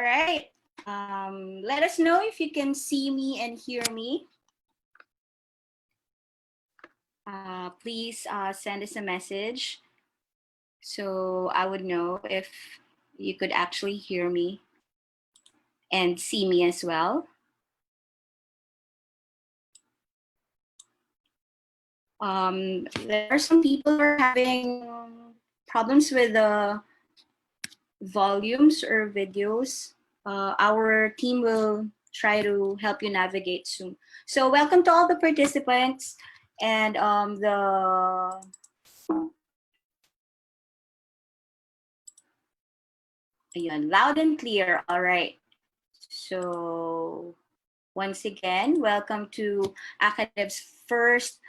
right. Let us know if you can see me and hear me. Please send us a message so I would know if you could actually hear me and see me as well. There are some people who are having problems with the volumes or videos. Our team will try to help you navigate soon. So welcome to all the participants and Ayan, loud and clear. All right. So once again, welcome to ACADEV's first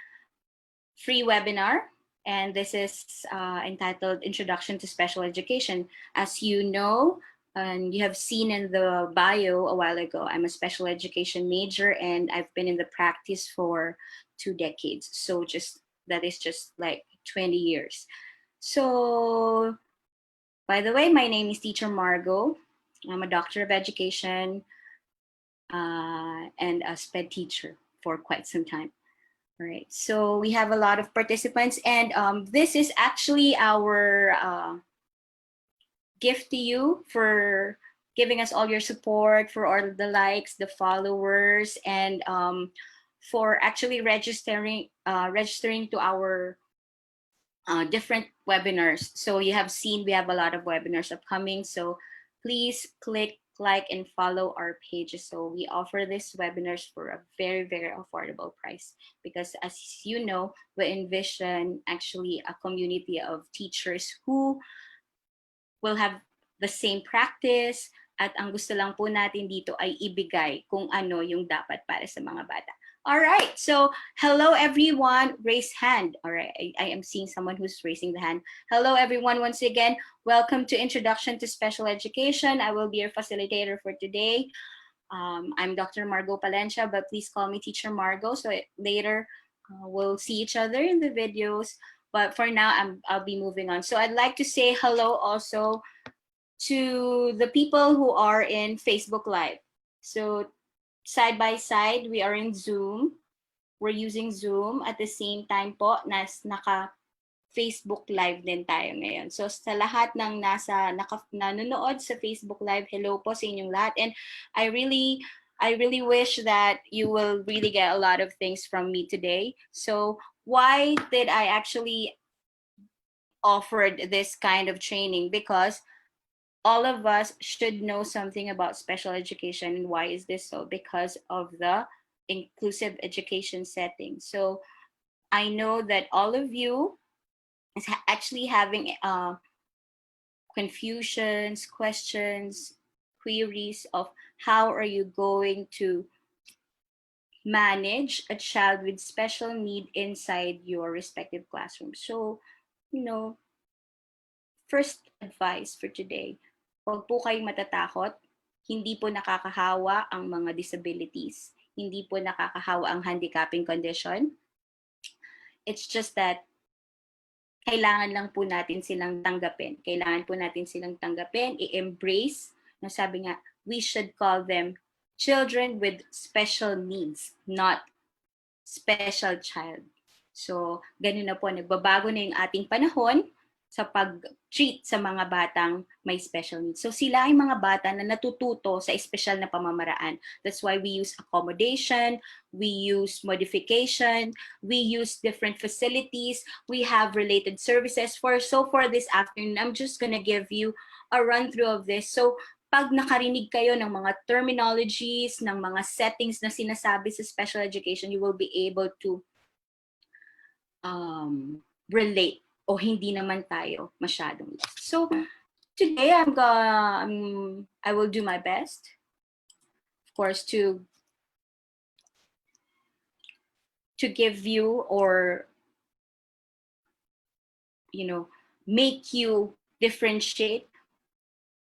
free webinar. And this is entitled Introduction to Special Education. As you know, and you have seen in the bio a while ago, I'm a special education major and I've been in the practice for 2 decades. So that is just like 20 years. So by the way, my name is Teacher Margaux. I'm a doctor of education and a SPED teacher for quite some time. All right, so we have a lot of participants and this is actually our gift to you for giving us all your support, for all the likes, the followers, and for actually registering to our different webinars. So you have seen we have a lot of webinars upcoming. So please click like and follow our pages. So we offer these webinars for a very, very affordable price because as you know, we envision actually a community of teachers who will have the same practice at ang gusto lang po natin dito ay ibigay kung ano yung dapat para sa mga bata. All right, so hello everyone, raise hand. All right, I am seeing someone who's raising the hand. Hello everyone, once again, welcome to Introduction to Special Education. I will be your facilitator for today. I'm Dr. Margaux Palencia, but please call me Teacher Margaux. So later we'll see each other in the videos. But for now, I'll be moving on. So I'd like to say hello also to the people who are in Facebook Live. So side by side, we are in Zoom. We're using Zoom at the same time po naka-Facebook Live din tayo ngayon. So sa lahat ng nanonood sa Facebook Live, hello po sa inyong lahat. And I really wish that you will really get a lot of things from me today. So why did I actually offered this kind of training? Because all of us should know something about special education. And why is this so? Because of the inclusive education setting. So I know that all of you is actually having confusions, questions, queries of how are you going to manage a child with special need inside your respective classroom. So, you know, first advice for today, huwag po kayong matatakot. Hindi po nakakahawa ang mga disabilities. Hindi po nakakahawa ang handicapping condition. It's just that kailangan lang po natin silang tanggapin. Kailangan po natin silang tanggapin, i-embrace. No, sabi nga, we should call them children with special needs, not special child. So, ganun na po, nagbabago na yung ating panahon sa pag-treat sa mga batang may special needs. So sila ay mga bata na natututo sa espesyal na pamamaraan. That's why we use accommodation, we use modification, we use different facilities, we have related services. For this afternoon, I'm just gonna give you a run-through of this. So pag nakarinig kayo ng mga terminologies, ng mga settings na sinasabi sa special education, you will be able to relate o hindi naman tayo masyadong lost. So today I will do my best, of course, to give you or make you differentiate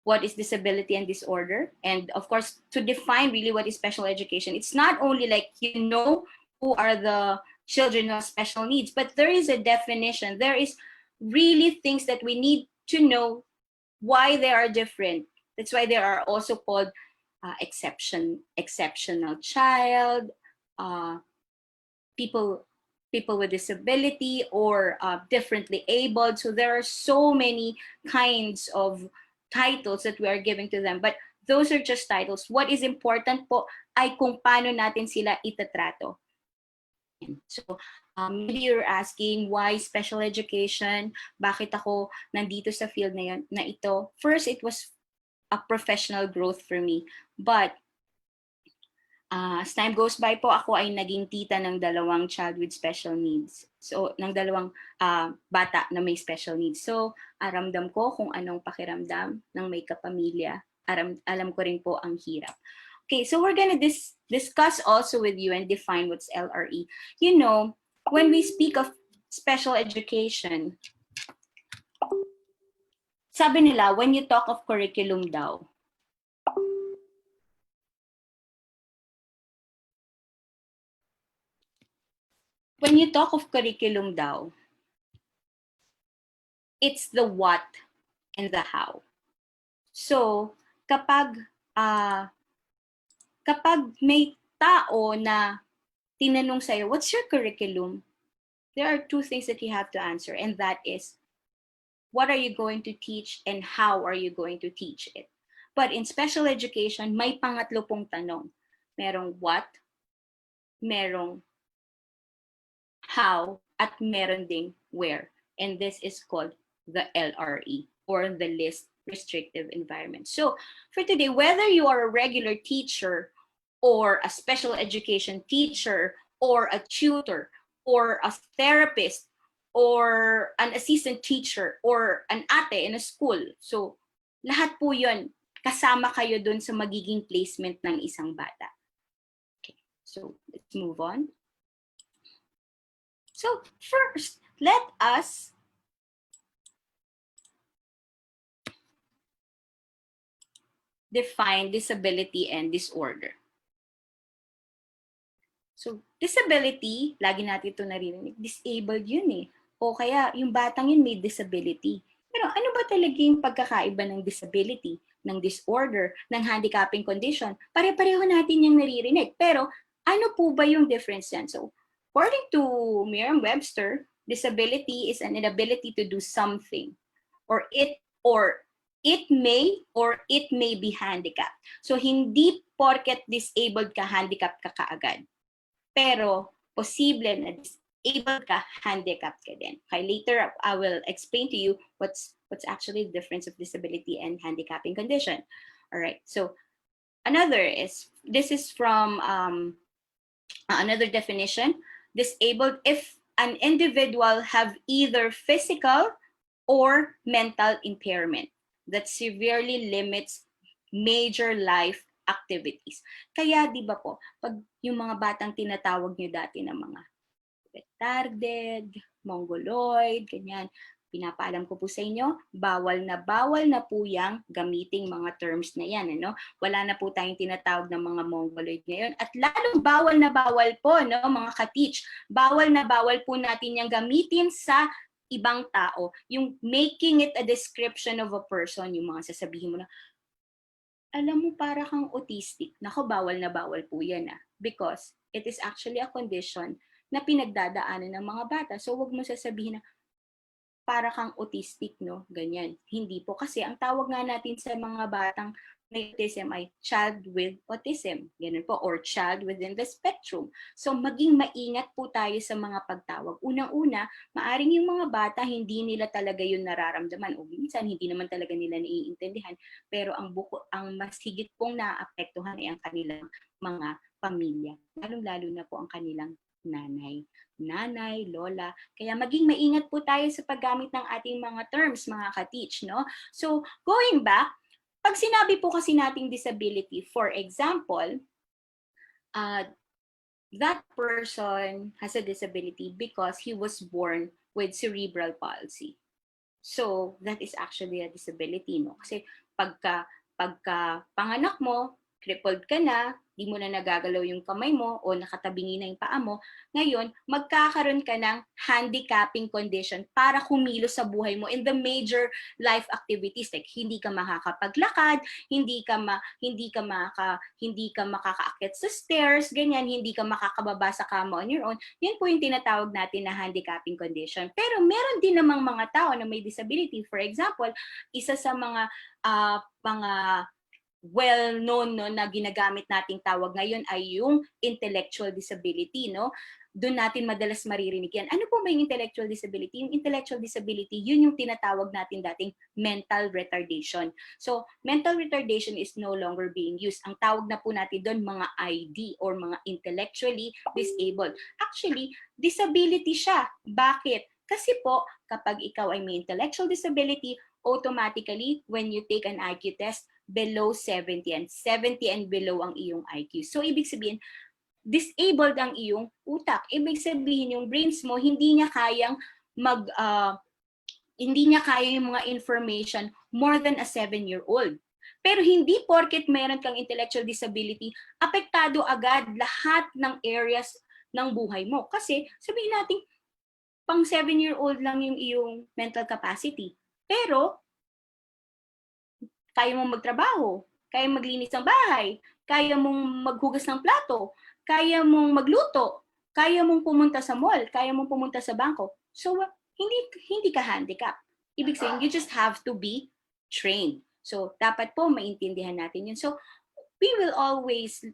what is disability and disorder, and of course to define really what is special education. It's not only like who are the children who have special needs, but there is a definition. There is really things that we need to know why they are different. That's why there are also called exceptional child, people with disability, or differently abled. So there are so many kinds of titles that we are giving to them, but those are just titles. What is important po ay kung paano natin sila itatrato. So maybe you're asking why special education, bakit ako nandito sa field na ito. First, it was a professional growth for me, but as time goes by po, ako ay naging tita ng dalawang child with special needs. So, ng dalawang bata na may special needs. So, aramdam ko kung anong pakiramdam ng may kapamilya. Alam ko rin po ang hirap. Okay, so we're gonna discuss also with you and define what's LRE. You know, when we speak of special education, sabi nila, when you talk of curriculum daw, when you talk of curriculum daw, it's the what and the how. So, kapag may tao na tinanong sa'yo, what's your curriculum? There are two things that you have to answer, and that is, what are you going to teach and how are you going to teach it? But in special education, may pangatlo pong tanong. Merong what, merong how, at meron ding where. And this is called the LRE, or the least restrictive environment. So for today, whether you are a regular teacher or a special education teacher or a tutor or a therapist or an assistant teacher or an ate in a school, so lahat po yun, kasama kayo dun sa magiging placement ng isang bata. Okay, so let's move on. So first, let us define disability and disorder. So disability, lagi natin ito narinig, disabled yun eh. O kaya yung batang yun may disability. Pero ano ba talaga yung pagkakaiba ng disability, ng disorder, ng handicapping condition? Pare-pareho natin yung naririnig. Pero ano po ba yung difference yan? So according to Merriam-Webster, disability is an inability to do something, or it may be handicapped. So hindi porket disabled ka, handicapped ka kaagad. Pero posible na disabled ka, handicapped ka din. Okay, later I will explain to you what's actually the difference of disability and handicapping condition. All right, so this is from another definition. Disabled if an individual have either physical or mental impairment that severely limits major life activities. Kaya di ba po, pag yung mga batang tinatawag nyo dati na mga retarded, mongoloid, ganyan, pinapaalam ko po sa inyo, bawal na po yang gamiting mga terms na yan. Ano? Wala na po tayong tinatawag ng mga mongoloid ngayon. At lalong bawal na bawal po, no, mga ka-teach, bawal na bawal po natin yung gamitin sa ibang tao. Yung making it a description of a person, yung mga sasabihin mo na, alam mo, para kang autistic. Nako, bawal na bawal po yan because it is actually a condition na pinagdadaanan ng mga bata. So, wag mo sasabihin na para kang autistic, no? Ganyan. Hindi po. Kasi ang tawag nga natin sa mga batang may autism ay child with autism. Ganun po. Or child within the spectrum. So, maging maingat po tayo sa mga pagtawag. Unang-una, maaring yung mga bata, hindi nila talaga yun nararamdaman. O minsan, hindi naman talaga nila naiintindihan. Pero ang mas higit pong naapektuhan ay ang kanilang mga pamilya. Lalong-lalo na po ang kanilang nanay, lola. Kaya maging maingat po tayo sa paggamit ng ating mga terms, mga ka-teach, no? So, going back, pag sinabi po kasi nating disability, for example, that person has a disability because he was born with cerebral palsy. So, that is actually a disability, no? Kasi pagka panganak mo, crippled ka na, di mo na nagagalaw yung kamay mo o nakatabingi na yung paa mo, ngayon, magkakaroon ka ng handicapping condition para kumilos sa buhay mo in the major life activities like hindi ka makakapaglakad, hindi ka makakaakyat sa stairs, ganyan, hindi ka makakababa sa kama on your own. Yan po yung tinatawag natin na handicapping condition. Pero meron din namang mga tao na may disability. For example, isa sa mga well-known no, na ginagamit nating tawag ngayon ay yung intellectual disability. No? Doon natin madalas maririnig yan. Ano po ba yung intellectual disability? Yung intellectual disability, yun yung tinatawag natin dating mental retardation. So, mental retardation is no longer being used. Ang tawag na po natin doon, mga ID or mga intellectually disabled. Actually, disability siya. Bakit? Kasi po, kapag ikaw ay may intellectual disability, automatically, when you take an IQ test, below 70 and 70 and below ang iyong IQ. So, ibig sabihin, disabled ang iyong utak. Ibig sabihin, yung brains mo, hindi niya kaya yung mga information more than a 7-year-old. Pero hindi porket meron kang intellectual disability, apektado agad lahat ng areas ng buhay mo. Kasi, sabihin natin, pang 7-year-old lang yung iyong mental capacity. Pero, kaya mong magtrabaho, kaya maglinis ng bahay, kaya mong maghugas ng plato, kaya mong magluto, kaya mong pumunta sa mall, kaya mong pumunta sa bangko. So, hindi ka handicap. Ibig sabihin, you just have to be trained. So, dapat po maintindihan natin yun. So, we will always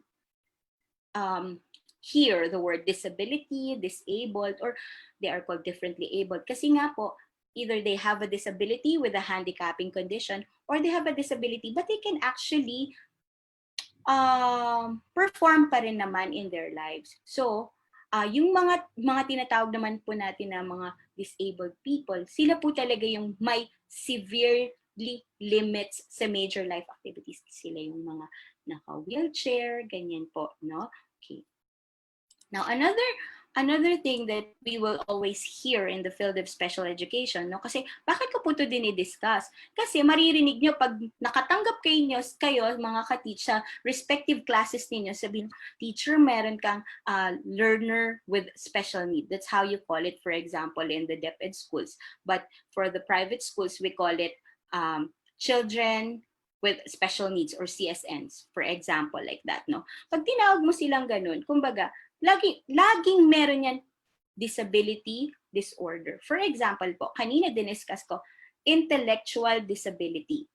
hear the word disability, disabled, or they are called differently abled. Kasi nga po, either they have a disability with a handicapping condition or they have a disability but they can actually perform pa rin naman in their lives. So, yung mga tinatawag naman po natin na mga disabled people, sila po talaga yung may severely limits sa major life activities. Sila yung mga naka-wheelchair, ganyan po, no? Okay. Now, another thing that we will always hear in the field of special education, no? Kasi bakit ko po ito dinidiscuss? Kasi maririnig nyo pag nakatanggap kayo mga ka-teach sa respective classes ninyo, sabihin, teacher, meron kang learner with special need. That's how you call it, for example, in the DepEd schools. But for the private schools, we call it children with special needs or CSNs, for example, like that, no? Pag tinawag mo silang ganun, kumbaga, laging meron yan disability disorder. For example po, kanina diniscuss ko, intellectual disability.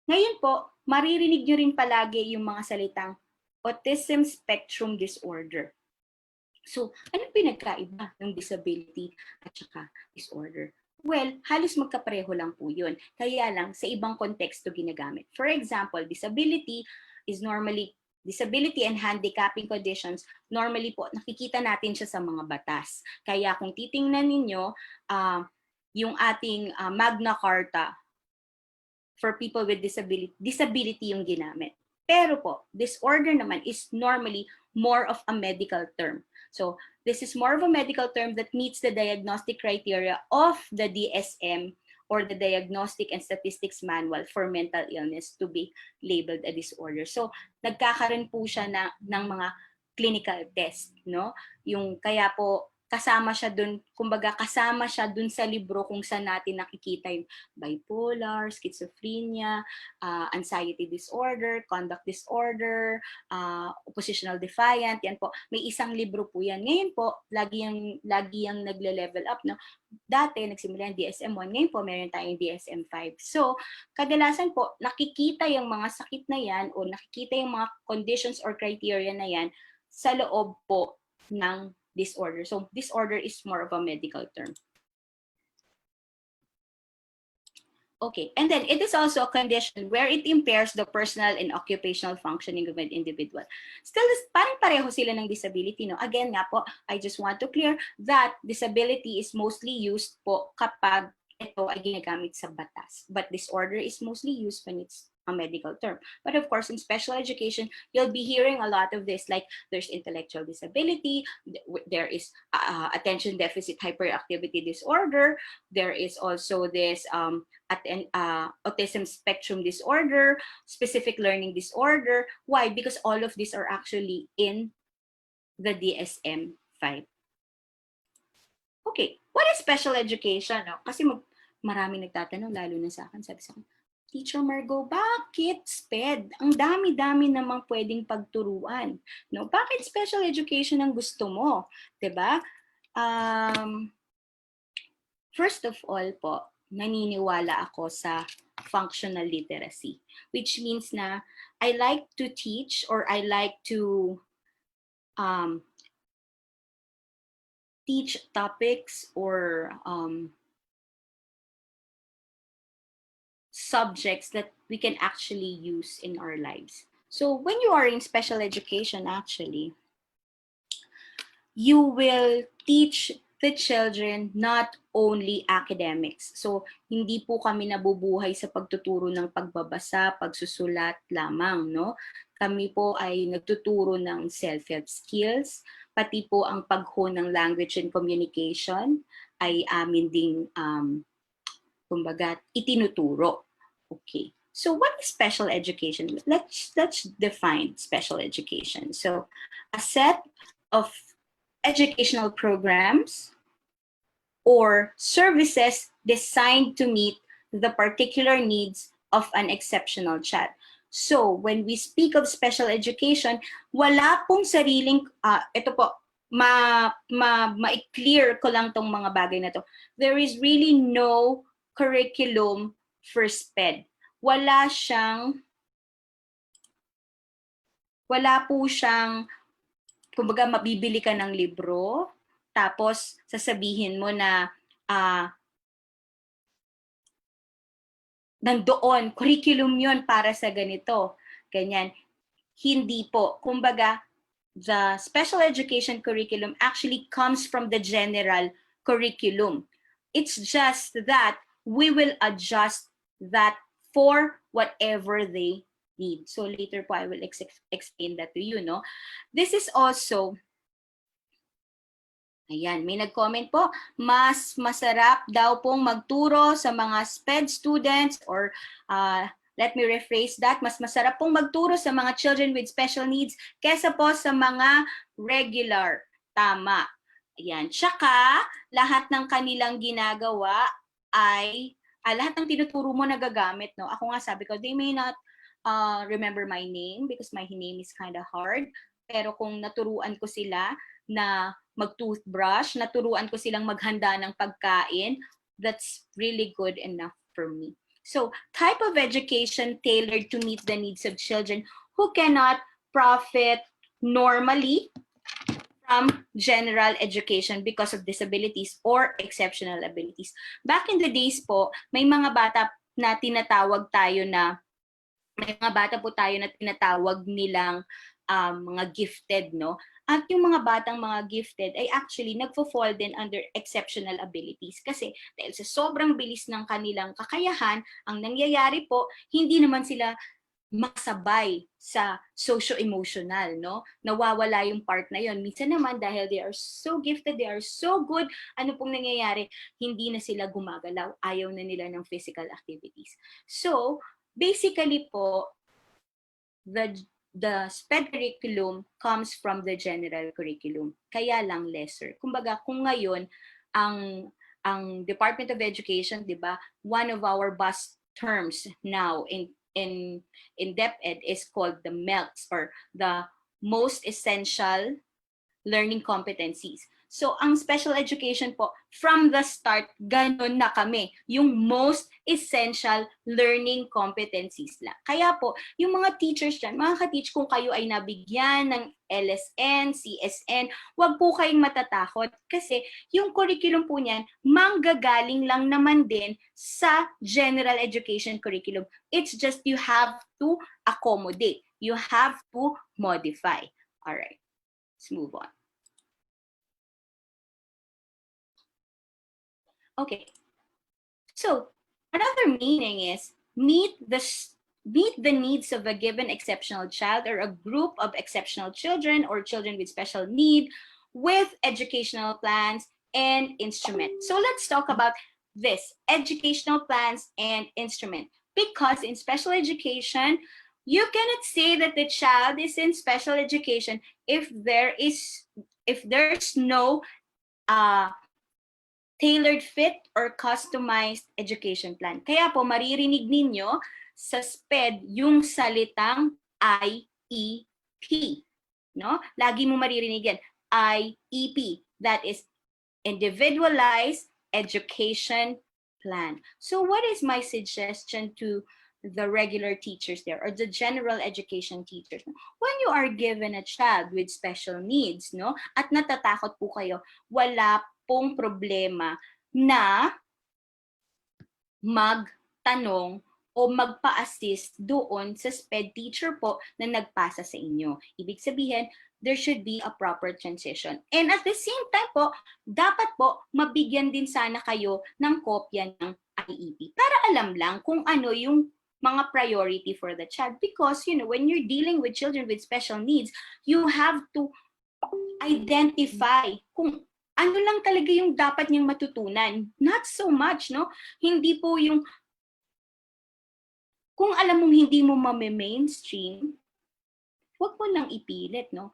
Ngayon po, maririnig nyo rin palagi yung mga salitang autism spectrum disorder. So, anong pinagkaiba ng disability at saka disorder? Well, halos magkapareho lang po yun. Kaya lang, sa ibang konteksto ginagamit. For example, disability and handicapping conditions, normally po, nakikita natin siya sa mga batas. Kaya kung titingnan ninyo, yung ating Magna Carta for people with disability yung ginamit. Pero po, disorder naman is normally more of a medical term. So, this is more of a medical term that meets the diagnostic criteria of the DSM or the Diagnostic and Statistics Manual for Mental Illness to be labeled a disorder. So, nagkakaroon po siya ng mga clinical test, no? Yung kaya po kasama siya dun, kumbaga kasama siya dun sa libro kung saan natin nakikita yung bipolar, schizophrenia, anxiety disorder, conduct disorder, oppositional defiant, yan po. May isang libro po yan. Ngayon po, lagi yung nagle-level up, no? Dati, nagsimula yung DSM-1, ngayon po meron tayong DSM-5. So, kadalasan po, nakikita yung mga sakit na yan o nakikita yung mga conditions or criteria na yan sa loob po ng disorder. So, disorder is more of a medical term. Okay, and then it is also a condition where it impairs the personal and occupational functioning of an individual. Still, parang pareho sila ng disability, no? Again nga po, I just want to clear that disability is mostly used po kapag ito ay ginagamit sa batas. But disorder is mostly used when it's a medical term. But of course, in special education, you'll be hearing a lot of this, like there's intellectual disability, there is attention deficit hyperactivity disorder, there is also this autism spectrum disorder, specific learning disorder. Why? Because all of these are actually in the DSM-5. Okay, what is special education? No? Kasi maraming nagtatanong, lalo na sa akin, sabi sa akin, Teacher Margaux, bakit SPED? Ang dami-dami namang pwedeng pagturuan. No? Bakit special education ang gusto mo? Diba? First of all po, naniniwala ako sa functional literacy, which means na I like to teach or I like to teach topics or subjects that we can actually use in our lives. So when you are in special education, actually, you will teach the children not only academics. So hindi po kami nabubuhay sa pagtuturo ng pagbabasa, pagsusulat lamang, no? Kami po ay nagtuturo ng self-help skills, pati po ang pag-hone ng language and communication ay amin ding kumbaga itinuturo. Okay. So what is special education? Let's define special education. So a set of educational programs or services designed to meet the particular needs of an exceptional child. So when we speak of special education, wala pong sariling, ito po, ma-clear ko lang tong mga bagay na to. There is really no curriculum for SPED. Wala po siyang, kumbaga mabibili ka ng libro, tapos sasabihin mo na nandoon, curriculum yon para sa ganito, ganyan. Hindi po. Kumbaga, the special education curriculum actually comes from the general curriculum. It's just that we will adjust that for whatever they need. So later po, I will explain that to you, no? This is also, ayan, may nag-comment po, mas masarap daw pong magturo sa mga SPED students or let me rephrase that, mas masarap pong magturo sa mga children with special needs kesa po sa mga regular. Tama. Ayan. Tsaka, lahat ng kanilang ginagawa ay, lahat ng tinuturo mo nagagamit, no? Ako nga sabi ko, they may not remember my name because my name is kind of hard. Pero kung naturuan ko sila na mag-toothbrush, naturuan ko silang maghanda ng pagkain, that's really good enough for me. So, type of education tailored to meet the needs of children who cannot profit normally from general education because of disabilities or exceptional abilities. Back in the days po, may mga bata na tinatawag tayo na, may mga bata po tayo na tinatawag nilang mga gifted, no? At yung mga batang mga gifted ay actually nagfo-fall din under exceptional abilities. Kasi dahil sa sobrang bilis ng kanilang kakayahan, ang nangyayari po, hindi naman sila makasabay sa socio-emotional, no? Nawawala yung part na yon. Minsan naman dahil they are so gifted, they are so good, ano pong nangyayari? Hindi na sila gumagalaw, ayaw na nila ng physical activities. So, basically po, the SPED curriculum comes from the general curriculum. Kaya lang lesser. Kumbaga, kung ngayon, ang Department of Education, di ba, one of our buzz terms now in DepEd is called the MELCs or the most essential learning competencies. So, ang special education po, from the start, ganun na kami. Yung most essential learning competencies lang. Kaya po, yung mga teachers dyan, mga ka-teach, kung kayo ay nabigyan ng LSN, CSN, wag po kayong matatakot kasi yung curriculum po niyan, manggagaling lang naman din sa general education curriculum. It's just you have to accommodate. You have to modify. All right, let's move on. Okay, so another meaning is meet the meet the needs of a given exceptional child or a group of exceptional children or children with special need with educational plans and instrument. So let's talk about this, educational plans and instrument. Because in special education, you cannot say that the child is in special education if there's no tailored fit or customized education plan. Kaya po maririnig ninyo sa SPED yung salitang IEP, no? Lagi mo maririnig yan, IEP, that is individualized education plan. So what is my suggestion to the regular teachers there or the general education teachers? When you are given a child with special needs, no, at natatakot po kayo, wala pong problema na magtanong o magpa-assist doon sa SPED teacher po na nagpasa sa inyo. Ibig sabihin, there should be a proper transition. And at the same time po, dapat po mabigyan din sana kayo ng kopya ng IEP para alam lang kung ano yung mga priority for the child. Because, you know, when you're dealing with children with special needs, you have to identify kung ano lang talaga yung dapat niyang matutunan. Not so much, no? Hindi po yung, kung alam mong hindi mo mame-mainstream, huwag mo lang ipilit, no?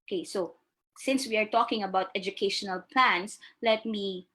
Okay, so since we are talking about educational plans, let me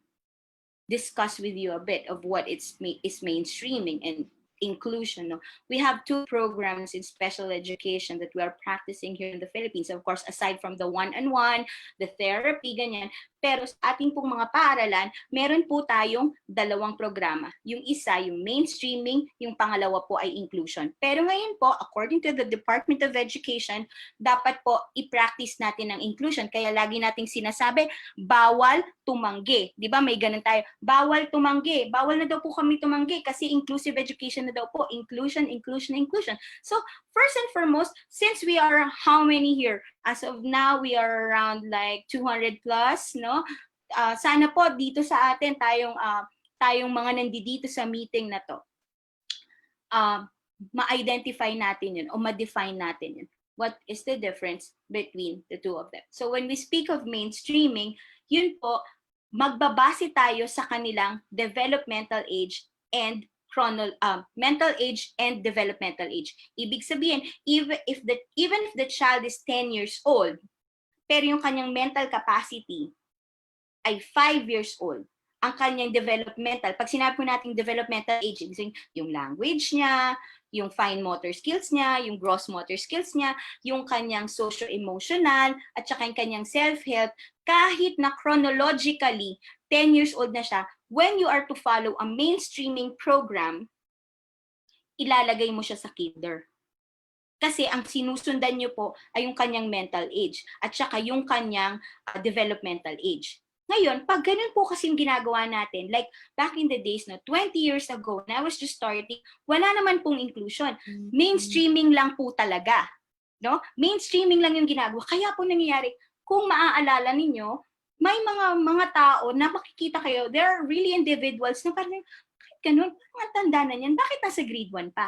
discuss with you a bit of what is mainstreaming and inclusion. No? We have two programs in special education that we are practicing here in the Philippines. Of course, aside from the one-on-one, the therapy, ganyan. Pero sa ating pong mga paaralan, meron po tayong dalawang programa. Yung isa, yung mainstreaming, yung pangalawa po ay inclusion. Pero ngayon po, according to the Department of Education, dapat po i-practice natin ang inclusion. Kaya lagi nating sinasabi, bawal tumanggi. Di ba? May ganun tayo. Bawal tumanggi. Bawal na daw po kami tumanggi kasi inclusive education na daw po. Inclusion, inclusion, inclusion. So, first and foremost, since we are how many here? As of now, we are around like 200 plus, no? Sana po dito sa atin, tayong mga nandito sa meeting na to, ma-identify natin yun o ma-define natin yun. What is the difference between the two of them? So when we speak of mainstreaming, yun po, magbabase tayo sa kanilang developmental age and mental age and developmental age. Ibig sabihin, even if the child is 10 years old, pero yung kanyang mental capacity ay 5 years old, ang kanyang developmental, pag sinabi po natin developmental age, ibig sabihin, yung language niya, yung fine motor skills niya, yung gross motor skills niya, yung kanyang socio-emotional, at saka yung kanyang self-help, kahit na chronologically, 10 years old na siya, when you are to follow a mainstreaming program, ilalagay mo siya sa kinder. Kasi ang sinusundan niyo po ay yung kanyang mental age at saka yung kanyang developmental age. Ngayon, pag ganun po kasi yung ginagawa natin, like back in the days, no, 20 years ago, when I was just starting, wala naman pong inclusion. Mainstreaming lang po talaga. No? Mainstreaming lang yung ginagawa. Kaya po nangyayari, kung maaalala ninyo, may mga tao na makikita kayo, there are really individuals na parang, bakit ganun? Parang tanda na yan. Bakit nasa grade 1 pa?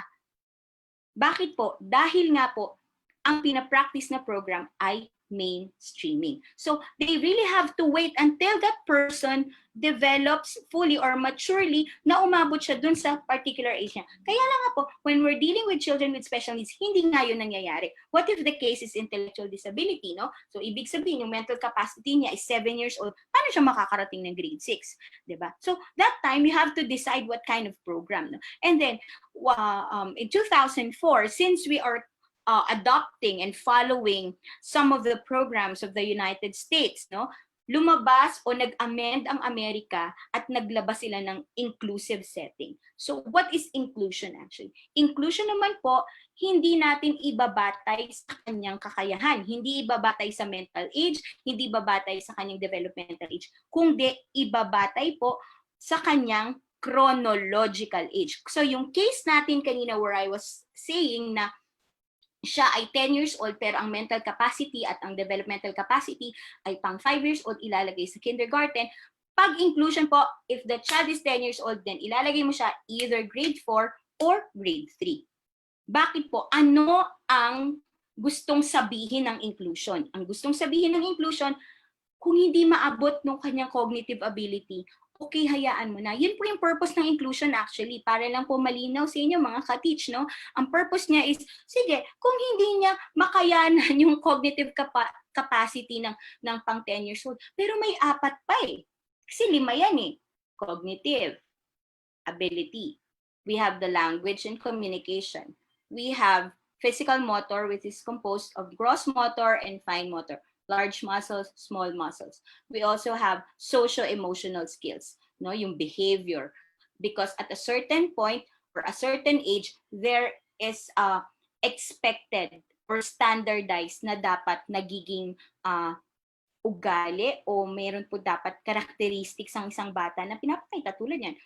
Bakit po? Dahil nga po, ang pinapractice na program ay mainstreaming. So, they really have to wait until that person develops fully or maturely na umabot siya dun sa particular age niya. Kaya lang nga po, when we're dealing with children with special needs, hindi nga yun nangyayari. What if the case is intellectual disability, no? So, ibig sabihin, yung mental capacity niya is 7 years old, paano siya makakarating ng grade 6? Diba? So, that time, you have to decide what kind of program. No? And then, in 2004, since we are adopting and following some of the programs of the United States, no? Lumabas o nag-amend ang Amerika at naglabas sila ng inclusive setting. So what is inclusion actually? Inclusion naman po, hindi natin ibabatay sa kanyang kakayahan, hindi ibabatay sa mental age, hindi ibabatay sa kanyang developmental age, kundi ibabatay po sa kanyang chronological age. So yung case natin kanina where I was saying na siya ay 10 years old pero ang mental capacity at ang developmental capacity ay pang 5 years old, ilalagay sa kindergarten. Pag inclusion po, if the child is 10 years old, then ilalagay mo siya either grade 4 or grade 3. Bakit po? Ano ang gustong sabihin ng inclusion? Ang gustong sabihin ng inclusion, kung hindi maabot ng kanyang cognitive ability, okay, hayaan mo na. Yun po yung purpose ng inclusion actually, para lang po malinaw sa inyo mga ka-teach, no? Ang purpose niya is, sige, kung hindi niya makayanan yung cognitive capacity ng pang 10 years old, pero may 4 pa eh. Kasi 5 yan eh. Cognitive ability. We have the language and communication. We have physical motor, which is composed of gross motor and fine motor, large muscles, small muscles. We also have social-emotional skills, no, yung behavior. Because at a certain point or a certain age, there is expected or standardized na dapat nagiging ugali o meron po dapat characteristics ang isang bata na pinapakita tulad yan.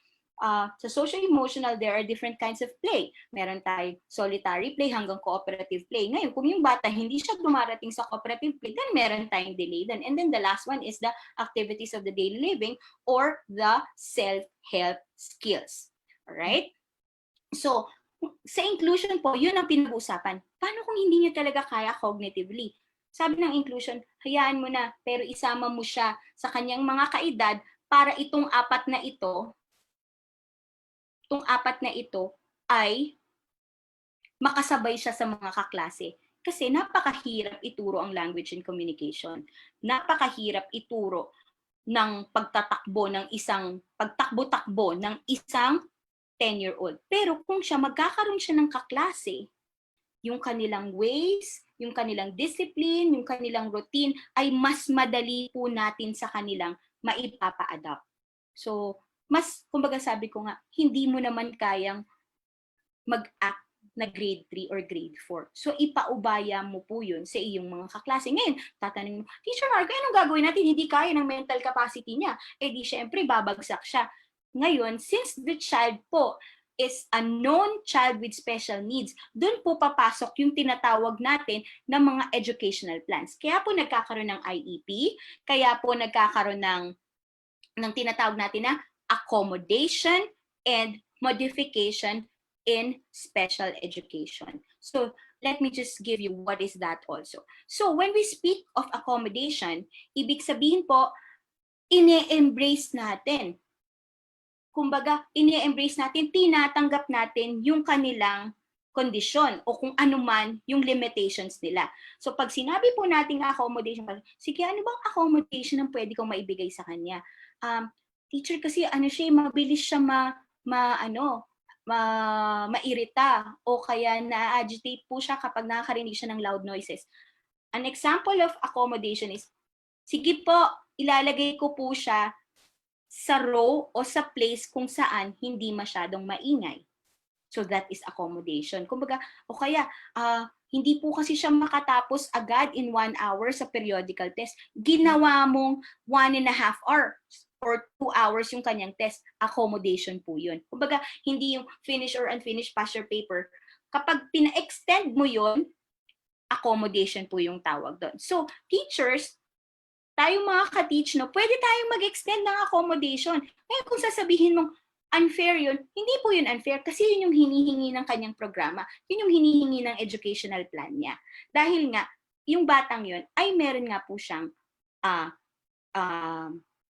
Sa social-emotional, there are different kinds of play. Meron tayong solitary play hanggang cooperative play. Ngayon, kung yung bata hindi siya dumarating sa cooperative play, then meron tayong delay then. And then the last one is the activities of the daily living or the self-help skills. Alright? So, sa inclusion po, yun ang pinag-uusapan. Paano kung hindi niya talaga kaya cognitively? Sabi ng inclusion, hayaan mo na, pero isama mo siya sa kanyang mga kaedad para itong apat na ito ay makasabay siya sa mga kaklase. Kasi napakahirap ituro ang language and communication. Napakahirap ituro ng pagtakbo ng isang 10-year-old. Pero kung magkakaroon siya ng kaklase, yung kanilang ways, yung kanilang discipline, yung kanilang routine, ay mas madali po natin sa kanilang maipapa-adapt. So, kumbaga sabi ko nga, hindi mo naman kayang mag-act na grade 3 or grade 4. So, ipaubaya mo po yun sa iyong mga kaklase. Ngayon, tatanungin mo, Teacher Margaux, anong gagawin natin? Hindi kaya ng mental capacity niya. Eh di syempre, babagsak siya. Ngayon, since the child po is a known child with special needs, doon po papasok yung tinatawag natin ng mga educational plans. Kaya po nagkakaroon ng IEP, kaya po nagkakaroon ng tinatawag natin na accommodation and modification in special education. So let me just give you what is that also. So when we speak of accommodation, ibig sabihin po, ini-embrace natin. Kumbaga, ini-embrace natin, tinatanggap natin yung kanilang kondisyon o kung ano man yung limitations nila. So pag sinabi po nating accommodation, sige, ano bang accommodation ang pwede kong maibigay sa kanya? Teacher, kasi siya, mabilis siya mairita o kaya na-agitate po siya kapag nakakarinig siya ng loud noises. An example of accommodation is, sige po, ilalagay ko po siya sa row o sa place kung saan hindi masyadong maingay. So that is accommodation. Kumbaga, o kaya, hindi po kasi siya makatapos agad in 1 hour sa periodical test. Ginawa mong 1.5 hours or 2 hours yung kanyang test. Accommodation po yun. Kumbaga, hindi yung finish or unfinished pass your paper. Kapag pina-extend mo yun, accommodation po yung tawag doon. So, teachers, tayong mga ka-teach, no, pwede tayong mag-extend ng accommodation. Ngayon, kung sasabihin mong unfair yun, hindi po yun unfair kasi yun yung hinihingi ng kanyang programa. Yun yung hinihingi ng educational plan niya. Dahil nga, yung batang yun ay meron nga po siyang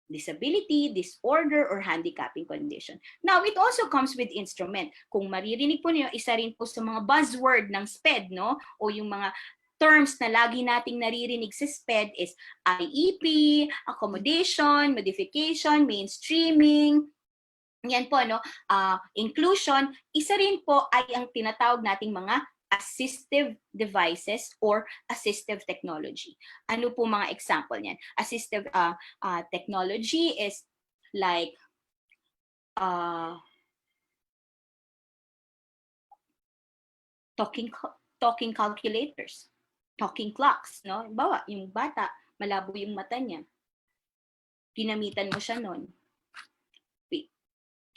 disability, disorder, or handicapping condition. Now, it also comes with instrument. Kung maririnig po niyo, isa rin po sa mga buzzword ng SPED, no? O yung mga terms na lagi nating naririnig sa SPED is IEP, accommodation, modification, mainstreaming, yan po, no? Inclusion, isa rin po ay ang tinatawag nating mga assistive devices or assistive technology. Ano po mga example niyan? Assistive technology is like talking calculators, talking clocks, no? Bawa, yung bata, malabo yung mata niya. Ginamitan mo siya nun.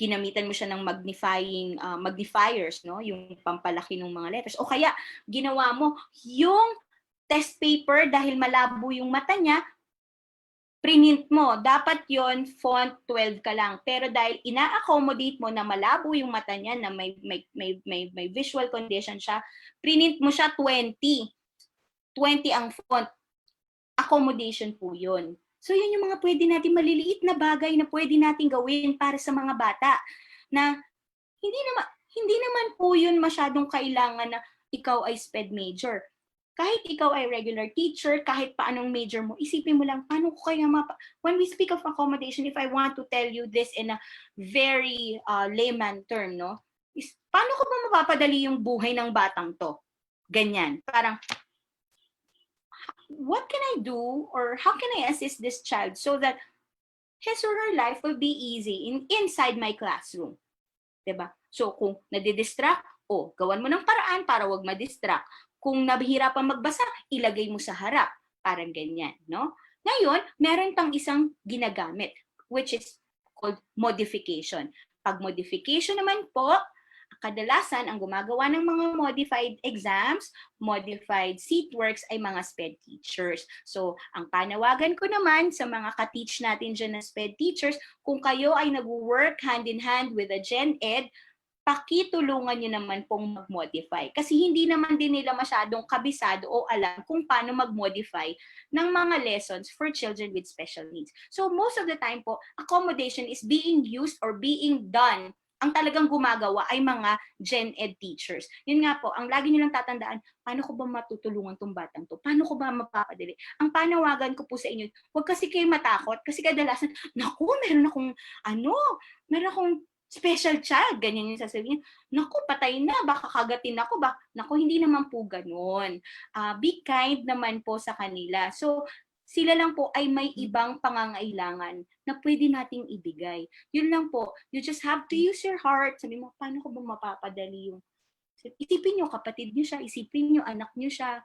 Ginamitan mo siya ng magnifiers, no? Yung pampalaki ng mga letters. O kaya, ginawa mo yung test paper dahil malabo yung mata niya, Print mo, dapat yon font 12 ka lang. Pero dahil ina-accommodate mo na malabo yung mata niya, na may visual condition siya, print mo siya 20. 20 ang font. Accommodation po yun. So yun yung mga pwede natin, maliliit na bagay na pwede natin gawin para sa mga bata. Na hindi naman po yun masyadong kailangan na ikaw ay SPED major. Kahit ikaw ay regular teacher, kahit paanong major mo, isipin mo lang, paano ko kaya when we speak of accommodation, if I want to tell you this in a very layman term, no? Is, paano ko ba mapapadali yung buhay ng batang to? Ganyan. Parang, what can I do or how can I assist this child so that his or her life will be easy inside my classroom? Diba? So, kung nadidistract, gawan mo ng paraan para wag ma-distract. Kung nabihirapan magbasa, ilagay mo sa harap. Parang ganyan, no? Ngayon, meron pang isang ginagamit, which is called modification. Pag modification naman po, kadalasan ang gumagawa ng mga modified exams, modified seatworks ay mga SPED teachers. So, ang panawagan ko naman sa mga ka-teach natin dyan na SPED teachers, kung kayo ay nag-work hand in hand with a Gen Ed, pakitulungan nyo naman pong mag-modify. Kasi hindi naman din nila masyadong kabisado o alam kung paano mag-modify ng mga lessons for children with special needs. So most of the time po, accommodation is being used or being done. Ang talagang gumagawa ay mga Gen Ed teachers. Yun nga po, ang lagi nyo lang tatandaan, paano ko ba matutulungan tong batang to? Paano ko ba mapapadali? Ang panawagan ko po sa inyo, huwag kasi kayo matakot. Kasi kadalasan, naku, meron akong special child, ganyan yung sasabihin. Naku, patay na, baka kagatin ako. Naku, hindi naman po ganun. Be kind naman po sa kanila. So, sila lang po ay may ibang pangangailangan na pwede nating ibigay. Yun lang po. You just have to use your heart. Sabi mo, paano ko ba mapapadali yung... Isipin nyo, kapatid nyo siya. Isipin nyo, anak nyo siya.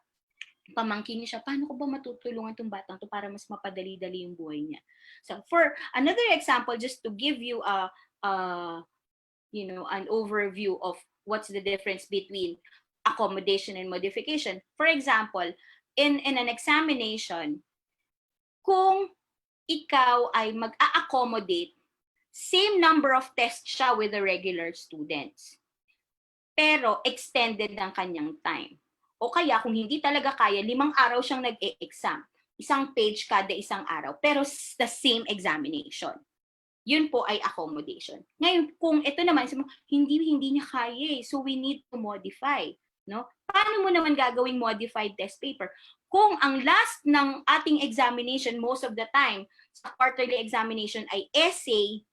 Pamangkin niyo siya, paano ko ba matutulungan itong batang to para mas mapadali-dali yung buhay niya? So, for another example, just to give you an overview of what's the difference between accommodation and modification. For example, in an examination, kung ikaw ay mag-a-accommodate, same number of tests siya with the regular students, pero extended ang kanyang time. O kaya kung hindi talaga kaya, 5 araw siyang nag-e-exam. Isang page kada isang araw, pero the same examination. Yun po ay accommodation. Ngayon, kung ito naman, hindi niya kaya, so we need to modify. No? Paano mo naman gagawing modified test paper? Kung ang last ng ating examination, most of the time, sa quarterly examination ay essay,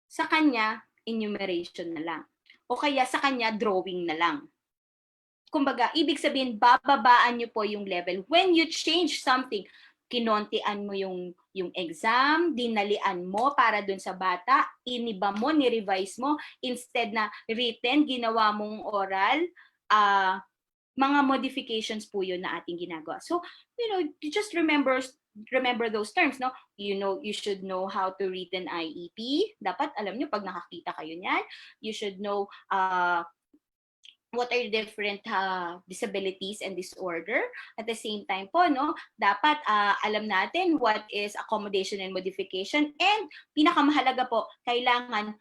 sa kanya, enumeration na lang. O kaya sa kanya, drawing na lang. Kumbaga, ibig sabihin, bababaan nyo po yung level. When you change something, kinontian mo yung exam, dinalian mo para dun sa bata, iniba mo, ni-revise mo, instead na written, ginawa mong oral, mga modifications po yun na ating ginagawa. So, you just remember those terms, no? You should know how to read an IEP. Dapat alam nyo pag nakakita kayo niyan. You should know what are the different disabilities and disorder. At the same time po, no, dapat alam natin what is accommodation and modification. And pinakamahalaga po, kailangan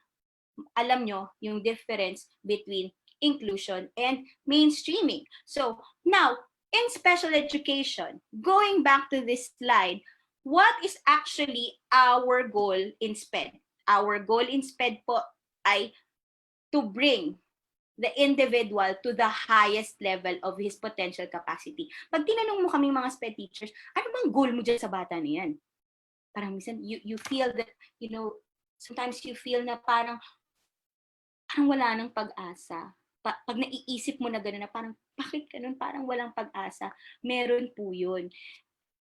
alam nyo yung difference between inclusion and mainstreaming. So now, in special education, going back to this slide, what is actually our goal in SPED? Our goal in SPED po ay to bring the individual to the highest level of his potential capacity. Pag tinanong mo kami mga SPED teachers, ano bang goal mo dyan sa bata na yan? Parang minsan, you feel that, sometimes you feel na parang wala nang pag-asa. Pag naiisip mo na gano'n na parang, bakit ganun? Parang walang pag-asa. Meron po yun.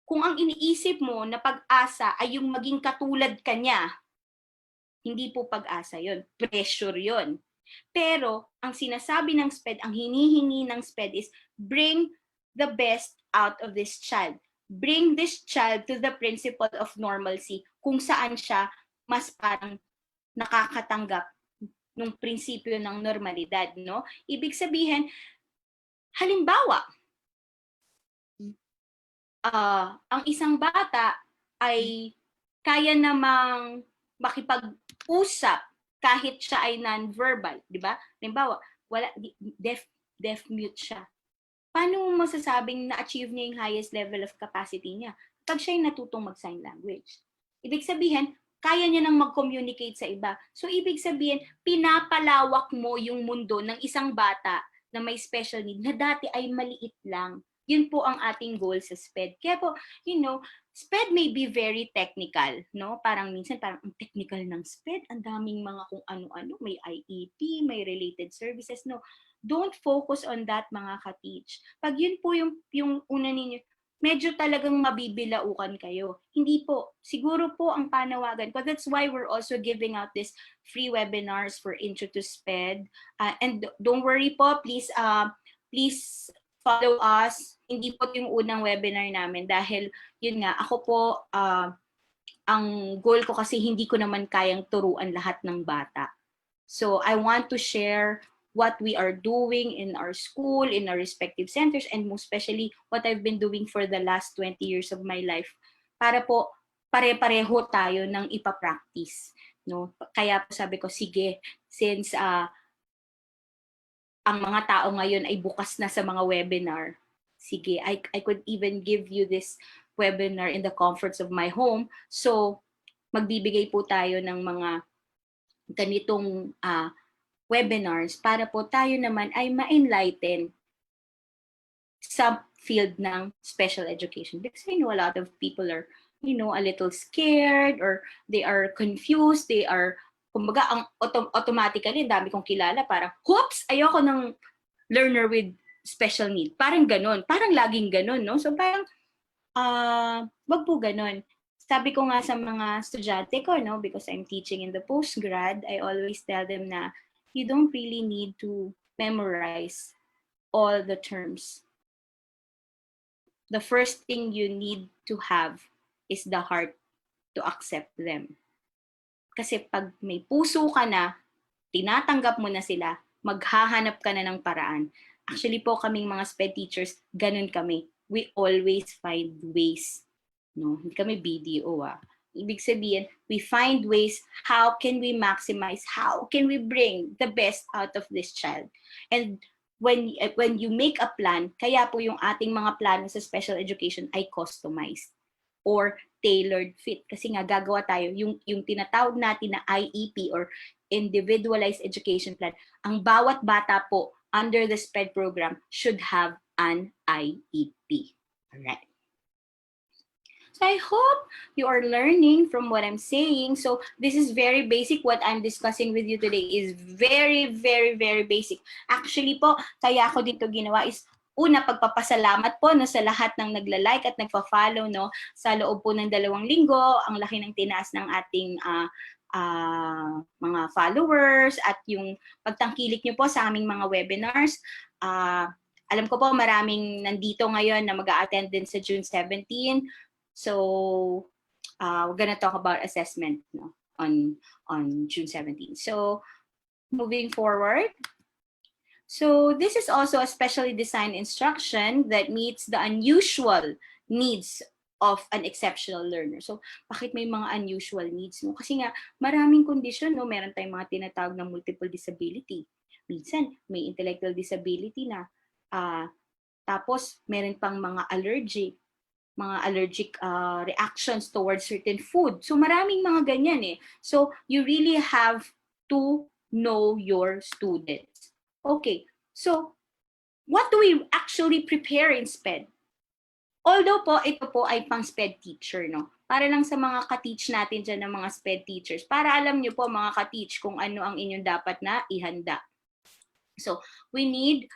Kung ang iniisip mo na pag-asa ay yung maging katulad ka niya, hindi po pag-asa yun. Pressure yun. Pero, ang sinasabi ng SPED, ang hinihingi ng SPED is, bring the best out of this child. Bring this child to the principle of normalcy, kung saan siya mas parang nakakatanggap ng prinsipyo ng normalidad, no? Ibig sabihin, halimbawa, ang isang bata ay kaya namang makipag-usap kahit siya ay non-verbal, di ba? Halimbawa, deaf mute siya. Paano mo masasabing na-achieve niya yung highest level of capacity niya? Pag siya yung natutong mag-sign language. Ibig sabihin, kaya niya nang mag-communicate sa iba. So, ibig sabihin, pinapalawak mo yung mundo ng isang bata na may special need na dati ay maliit lang. Yun po ang ating goal sa SPED. Kaya po, SPED may be very technical, no? Parang minsan, parang ang technical ng SPED, ang daming mga kung ano-ano, may IEP, may related services, no? Don't focus on that, mga ka-teach. Pag yun po yung una ninyo, medyo talagang mabibilaukan kayo. Hindi po. Siguro po ang panawagan ko. That's why we're also giving out this free webinars for Intro to SPED. And don't worry po, please follow us. Hindi po yung unang webinar namin dahil yun nga, ako po, ang goal ko kasi hindi ko naman kayang turuan lahat ng bata. So I want to share what we are doing in our school, in our respective centers, and most especially what I've been doing for the last 20 years of my life para po pare-pareho tayo ng ipapractice. No? Kaya po sabi ko, sige, since ang mga tao ngayon ay bukas na sa mga webinar, sige, I could even give you this webinar in the comforts of my home. So, magbibigay po tayo ng mga ganitong webinars para po tayo naman ay ma-enlighten sa field ng special education. Because I know a lot of people are, a little scared or they are confused, they are, kumbaga, automatically, dami kong kilala, parang, whoops, ayoko ng learner with special need. Parang ganon. Parang laging ganon, no? So parang, wag po ganon. Sabi ko nga sa mga estudyante ko, no, because I'm teaching in the postgrad, I always tell them na you don't really need to memorize all the terms. The first thing you need to have is the heart to accept them. Kasi pag may puso ka na, tinatanggap mo na sila, maghahanap ka na ng paraan. Actually po, kaming mga SPED teachers, ganun kami. We always find ways. No, hindi kami BDO Ibig sabihin, we find ways how can we maximize, how can we bring the best out of this child. And when you make a plan, kaya po yung ating mga plano sa special education ay customized or tailored fit. Kasi nga gagawa tayo, yung tinatawag natin na IEP or Individualized Education Plan, ang bawat bata po under the SPED program should have an IEP. Alright. So I hope you are learning from what I'm saying. So this is very basic. What I'm discussing with you today is very, very, very basic. Actually po, kaya ako dito ginawa is una, pagpapasalamat po no, sa lahat ng nagla-like at nagpa-follow no, sa loob po ng 2 linggo. Ang laki ng tinaas ng ating mga followers at yung pagtangkilik nyo po sa aming mga webinars. Alam ko po maraming nandito ngayon na mag-a-attend din sa June 17. So we're gonna talk about assessment no, on June 17. So moving forward. So this is also a specially designed instruction that meets the unusual needs of an exceptional learner. So bakit may mga unusual needs? No? Kasi nga maraming kondisyon, no? Meron tayong mga tinatawag na multiple disability. Minsan may intellectual disability na. Tapos meron pang mga allergic reactions towards certain food. So maraming mga ganyan eh. So you really have to know your students. Okay, so what do we actually prepare in SPED? Although po, ito po ay pang SPED teacher, no? Para lang sa mga ka-teach natin dyan ng mga SPED teachers. Para alam nyo po mga ka-teach kung ano ang inyong dapat na ihanda. So we need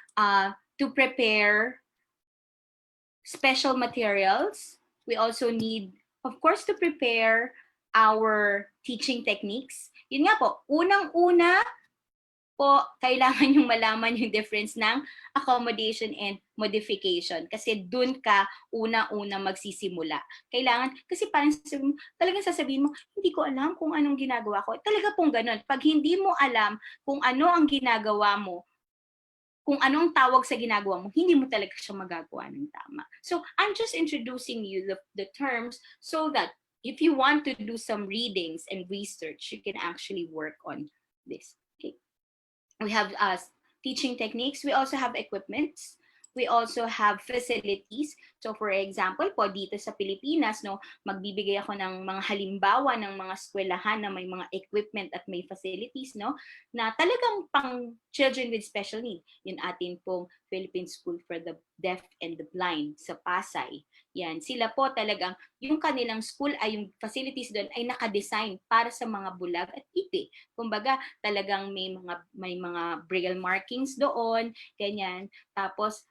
to prepare special materials. We also need, of course, to prepare our teaching techniques. Yun nga po, unang-una po, kailangan yung malaman yung difference ng accommodation and modification. Kasi dun ka una-una magsisimula. Kailangan, kasi parang talagang sasabihin mo, hindi ko alam kung anong ginagawa ko. Talaga pong ganun. Pag hindi mo alam kung ano ang ginagawa mo, kung anong tawag sa ginagawa mo, hindi mo talaga siya magagawa ng tama. So, I'm just introducing you the terms so that if you want to do some readings and research, you can actually work on this. Okay. We have teaching techniques. We also have equipments. We also have facilities. So for example po, dito sa Pilipinas, no, magbibigay ako ng mga halimbawa ng mga eskwelahan na may mga equipment at may facilities, no, na talagang pang children with special need. Yung atin pong Philippine School for the Deaf and the Blind sa Pasay. Yan, sila po talagang, yung kanilang school ay yung facilities doon ay nakadesign para sa mga bulag at ipi. Kumbaga, talagang may mga braille markings doon, ganyan. Tapos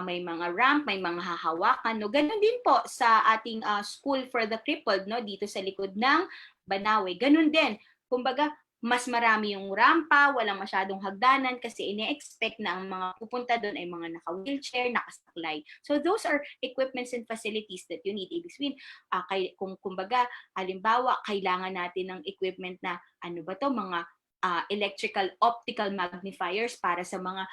may mga ramp, may mga hahawakan, no. Ganon din po sa ating school for the crippled, no, dito sa likod ng Banawe. Ganon din. Kumbaga, mas marami yung rampa, walang masyadong hagdanan kasi ine-expect na ang mga pupunta doon ay mga naka-wheelchair, nakasaklay. So those are equipments and facilities that you need. Ibig sabihin, kumbaga, halimbawa, kailangan natin ng equipment na ano ba to, mga electrical optical magnifiers para sa mga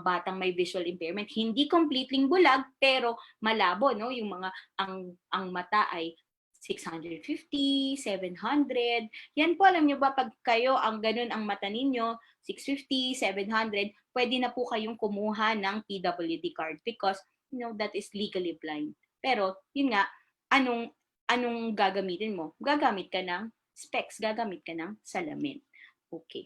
batang may visual impairment. Hindi completely bulag pero malabo, no, yung mga ang mata ay 650, 700. Yan po, alam nyo ba, pag kayo ang ganun ang mata ninyo, 650, 700, pwede na po kayong kumuha ng PWD card because, you know, that is legally blind. Pero, yun nga, anong gagamitin mo? Gagamit ka ng specs, gagamit ka ng salamin. Okay.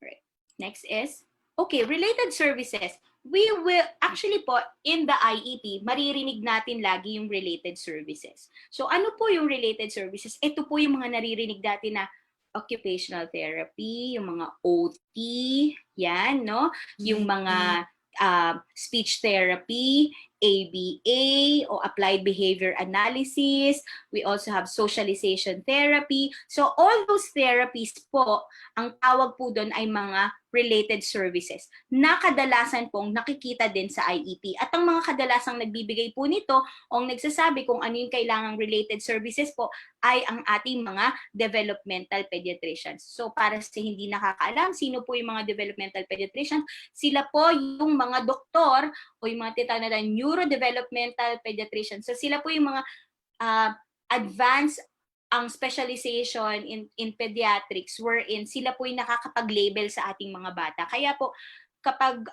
Right. Next is, okay, related services. We will, actually po, in the IEP, maririnig natin lagi yung related services. So ano po yung related services? Ito po yung mga naririnig natin na occupational therapy, yung mga OT, yan, no? Yung mga speech therapy, ABA o applied behavior analysis. We also have socialization therapy. So all those therapies po, ang tawag po doon ay mga related services na kadalasan pong nakikita din sa IEP. At ang mga kadalasang nagbibigay po nito o nagsasabi kung ano yung kailangang related services po ay ang ating mga developmental pediatricians. So para sa hindi nakakaalam, sino po yung mga developmental pediatricians? Sila po yung mga doktor o yung mga tinatawag na neurodevelopmental pediatricians. So sila po yung mga advanced ang specialization in pediatrics wherein sila po yung nakakapag-label sa ating mga bata. Kaya po kapag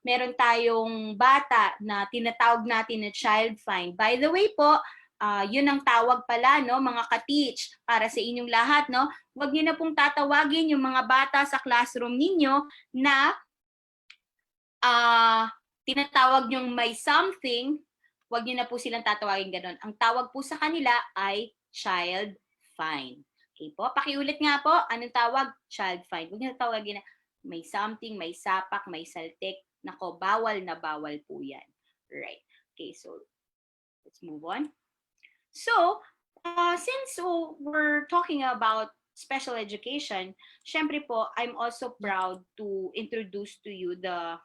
meron tayong bata na tinatawag natin na child find, by the way po, yun ang tawag pala, no, mga ka-teach, para sa inyong lahat, no, huwag niyo na pong tatawagin yung mga bata sa classroom ninyo na tinatawag yung may something, huwag niyo na po silang tatawagin ganon. Ang tawag po sa kanila ay child find. Okay po? Pakiulit nga po, anong tawag? Child find. Huwag niyo tawagin na may something, may sapak, may saltik. Nako, bawal na bawal po yan. Right. Okay, so let's move on. So, since we're talking about special education, syempre po, I'm also proud to introduce to you the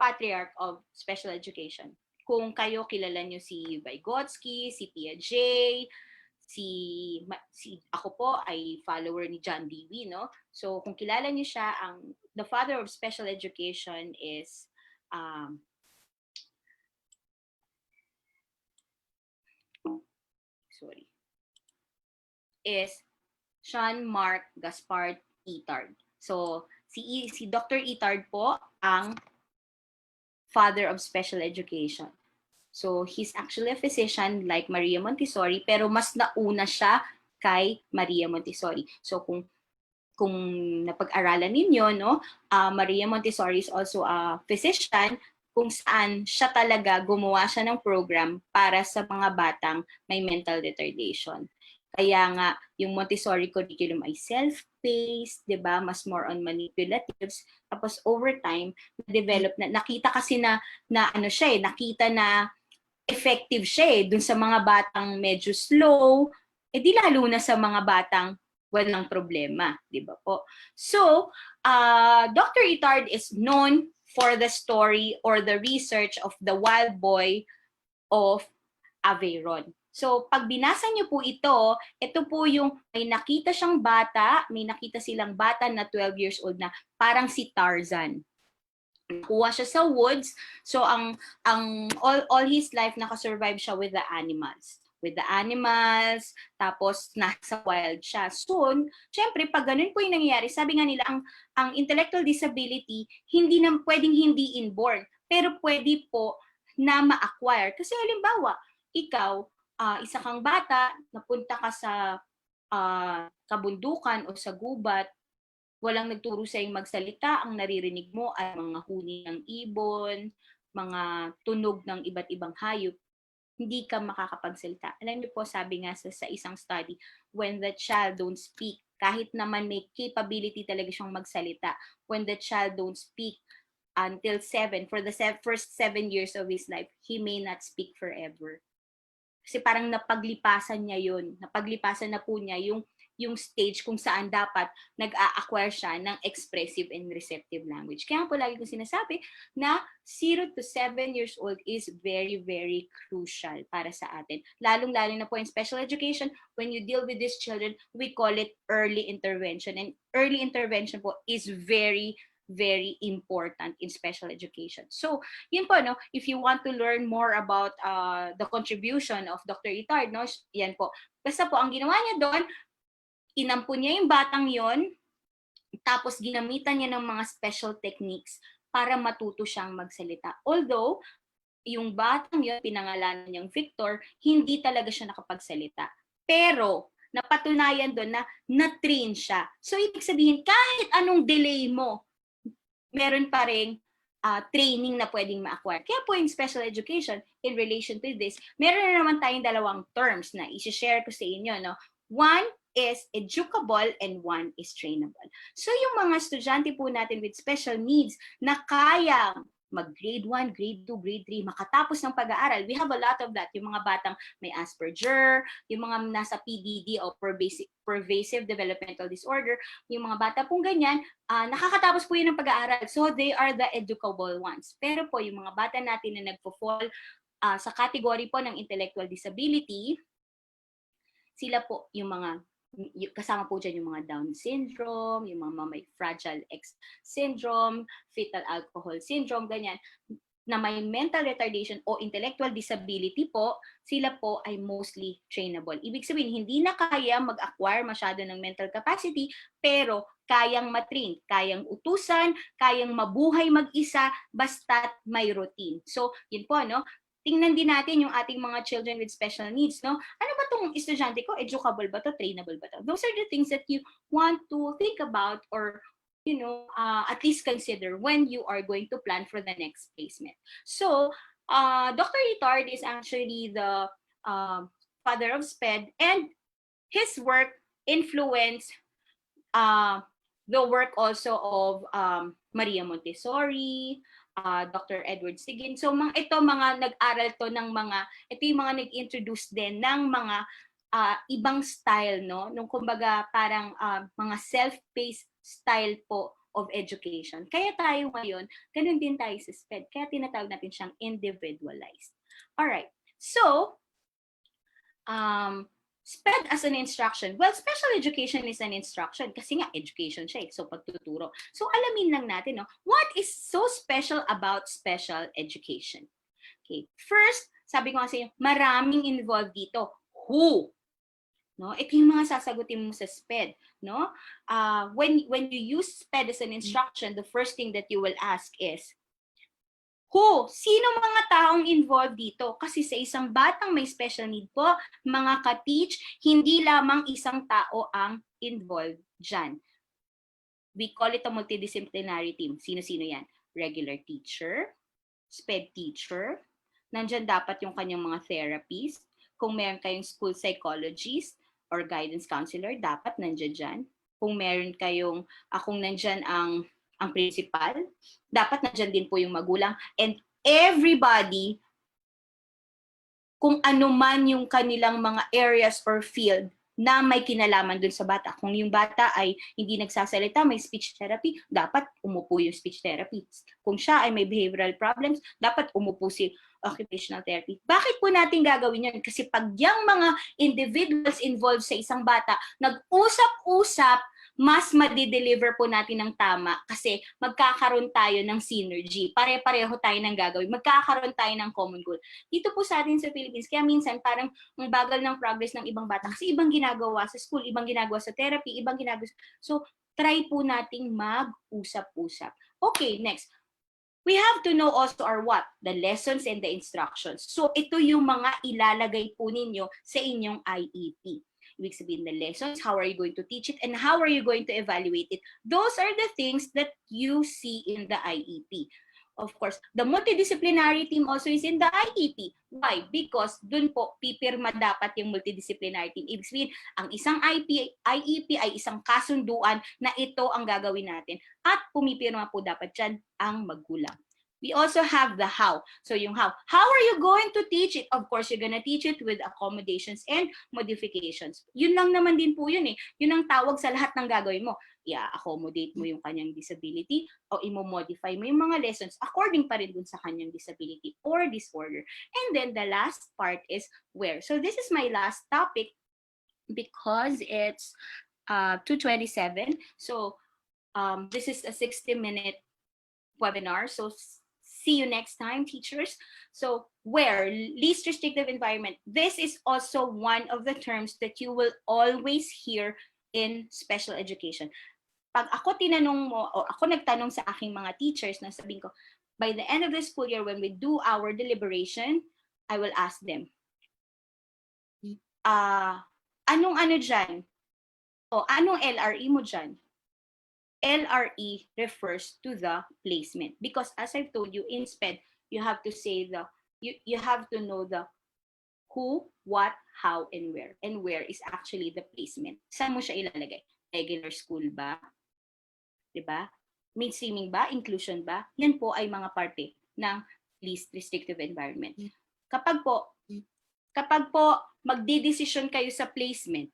patriarch of special education. Kung kayo kilala nyo si Vygotsky, si Tia J, si ako po ay follower ni John Dewey, no? So kung kilala niyo siya, the father of special education is Jean-Marc Gaspard Itard. So si Dr. Itard po ang father of special education. So, he's actually a physician like Maria Montessori, pero mas nauna siya kay Maria Montessori. So, kung napag-aralan ninyo, no, Maria Montessori is also a physician kung saan siya talaga gumawa siya ng program para sa mga batang may mental retardation. Kaya nga, yung Montessori curriculum ay self-paced, di ba? Mas more on manipulatives. Tapos over time, na-develop na, nakita kasi na ano siya nakita na effective siya dun sa mga batang medyo slow, di lalo na sa mga batang walang problema, di ba po? So, Dr. Itard is known for the story or the research of the wild boy of Aveyron. So, pag binasa niyo po ito po yung may nakita siyang bata, may nakita silang bata na 12 years old na parang si Tarzan. Nakuha siya sa woods. So all his life nakasurvive siya with the animals. Tapos nasa wild siya. Soon, syempre pag ganun po yung nangyayari, sabi nga nila ang intellectual disability hindi na pwedeng hindi inborn, pero pwede po na ma-acquire. Kasi halimbawa, ikaw isa kang bata, napunta ka sa kabundukan o sa gubat, walang nagturo sa iyong magsalita, ang naririnig mo ay mga huni ng ibon, mga tunog ng iba't ibang hayop, hindi ka makakapagsalita. Alam niyo po, sabi nga sa isang study, when the child don't speak, kahit naman may capability talaga siyang magsalita, when the child don't speak until 7, for the first 7 years of his life, he may not speak forever. Kasi parang napaglipasan niya yun. Napaglipasan na po niya yung stage kung saan dapat nag-a-acquire siya ng expressive and receptive language. Kaya po lagi kong sinasabi na 0 to 7 years old is very, very crucial para sa atin. Lalong-lalo na po in special education, when you deal with these children, we call it early intervention. And early intervention po is very, very important in special education. So, yun po, no? If you want to learn more about the contribution of Dr. Itard, no? Yan po. Basta po, ang ginawa niya doon, inampun niya yung batang yon, tapos ginamitan niya ng mga special techniques para matuto siyang magsalita. Although, yung batang yon, pinangalanan niyang Victor, hindi talaga siya nakapagsalita. Pero, napatunayan doon na na-train siya. So, ibig sabihin, kahit anong delay mo, meron pa rin training na pwedeng ma-acquire. Kaya po in special education, in relation to this, meron na naman tayong dalawang terms na isi-share ko sa inyo. No? One is educable and one is trainable. So yung mga estudyante po natin with special needs na kayang mag-grade 1, grade 2, grade 3, makatapos ng pag-aaral. We have a lot of that. Yung mga batang may Asperger, yung mga nasa PDD o pervasive developmental disorder, yung mga bata pong ganyan, nakakatapos po yun ng pag-aaral. So they are the educable ones. Pero po yung mga bata natin na nagpo-fall sa category po ng intellectual disability, sila po yung mga kasama po dyan yung mga Down syndrome, yung mga may Fragile X syndrome, fetal alcohol syndrome, ganyan, na may mental retardation o intellectual disability po, sila po ay mostly trainable. Ibig sabihin, hindi na kaya mag-acquire masyado ng mental capacity, pero kayang matrain, kayang utusan, kayang mabuhay mag-isa, basta't may routine. So, yun po, no? Tingnan din natin yung ating mga children with special needs, no? Ano ba tong estudyante ko? Educable ba to? Trainable ba to? Those are the things that you want to think about or, you know, at least consider when you are going to plan for the next placement. So, Dr. Itard is actually the father of SPED, and his work influenced the work also of Maria Montessori, Dr. Edward Sigin. So ito mga nag-aral to ng ito yung mga nag-introduce din ng mga ibang style, no? Nung kumbaga parang mga self-paced style po of education. Kaya tayo ngayon, ganun din tayo sa SPED. Kaya tinatawag natin siyang individualized. Alright, so SPED as an instruction. Well, special education is an instruction kasi nga education siya, so pagtuturo. So alamin lang natin, no, what is so special about special education? Okay, first, sabi ko kasi maraming involved dito. Who? No, ito yung mga sasagutin mo sa SPED, no? When you use SPED as an instruction, the first thing that you will ask is, who? Sino mga taong involved dito? Kasi sa isang batang may special need po, mga ka-teach, hindi lamang isang tao ang involved dyan. We call it a multidisciplinary team. Sino-sino yan? Regular teacher, SPED teacher, nandyan dapat yung kanyang mga therapist. Kung meron kayong school psychologist or guidance counselor, dapat nandyan dyan. Kung meron kayong, kung nandyan ang principal, dapat nandyan din po yung magulang, and everybody, kung ano man yung kanilang mga areas or field na may kinalaman dun sa bata. Kung yung bata ay hindi nagsasalita, may speech therapy, dapat umupo yung speech therapy. Kung siya ay may behavioral problems, dapat umupo si occupational therapy. Bakit po natin gagawin yun? Kasi pag yung mga individuals involved sa isang bata, nag-usap-usap, mas madideliver po natin ng tama kasi magkakaroon tayo ng synergy. Pare-pareho tayo ng gagawin. Magkakaroon tayo ng common goal. Dito po sa atin sa Philippines, kaya minsan parang ang bagal ng progress ng ibang bata kasi ibang ginagawa sa school, ibang ginagawa sa therapy, ibang ginagawa. So, try po nating mag-usap-usap. Okay, next. We have to know also our what? The lessons and the instructions. So, ito yung mga ilalagay po ninyo sa inyong IEP. Ibig sabihin the lessons, how are you going to teach it, and how are you going to evaluate it. Those are the things that you see in the IEP. Of course, the multidisciplinary team also is in the IEP. Why? Because dun po, pipirma dapat yung multidisciplinary team. Ibig sabihin, ang isang IEP ay isang kasunduan na ito ang gagawin natin. At pumipirma po dapat dyan ang magulang. We also have the how. So yung how. How are you going to teach it? Of course, you're gonna teach it with accommodations and modifications. Yun lang naman din po yun eh. Yun ang tawag sa lahat ng gagawin mo. I-accommodate mo yung kanyang disability o i-modify mo yung mga lessons according pa rin dun sa kanyang disability or disorder. And then the last part is where. So this is my last topic because it's 2:27. So this is a 60-minute webinar. So see you next time, teachers. So where? Least restrictive environment. This is also one of the terms that you will always hear in special education. Pag ako tinanong mo, o ako nagtanong sa aking mga teachers, na sabihin ko, by the end of the school year, when we do our deliberation, I will ask them, anong ano dyan? O anong LRE mo dyan? LRE refers to the placement, because as I've told you, in SPED, you have to say you have to know the who, what, how, and where. And where is actually the placement. Saan mo siya ilalagay? Regular school ba? Diba? Mainstreaming ba? Inclusion ba? Yan po ay mga parte ng least restrictive environment. Kapag po magdidesisyon kayo sa placement,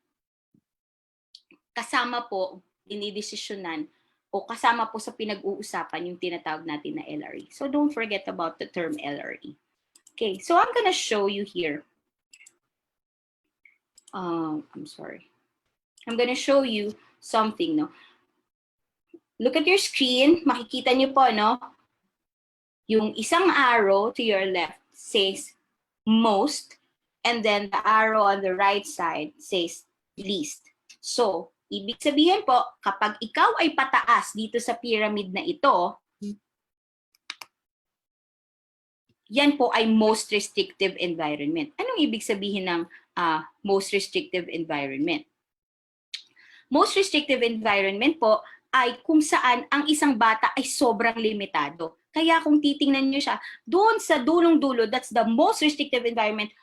kasama po dinidesisyonan o kasama po sa pinag-uusapan yung tinatawag natin na LRE. So don't forget about the term LRE. Okay, so I'm gonna show you here. I'm sorry. I'm gonna show you something, no? Look at your screen. Makikita niyo po, no? Yung isang arrow to your left says most, and then the arrow on the right side says least. So, ibig sabihin po, kapag ikaw ay pataas dito sa pyramid na ito, yan po ay most restrictive environment. Anong ibig sabihin ng most restrictive environment? Most restrictive environment po ay kung saan ang isang bata ay sobrang limitado. Kaya kung titingnan nyo siya, doon sa dulong-dulo, that's the most restrictive environment,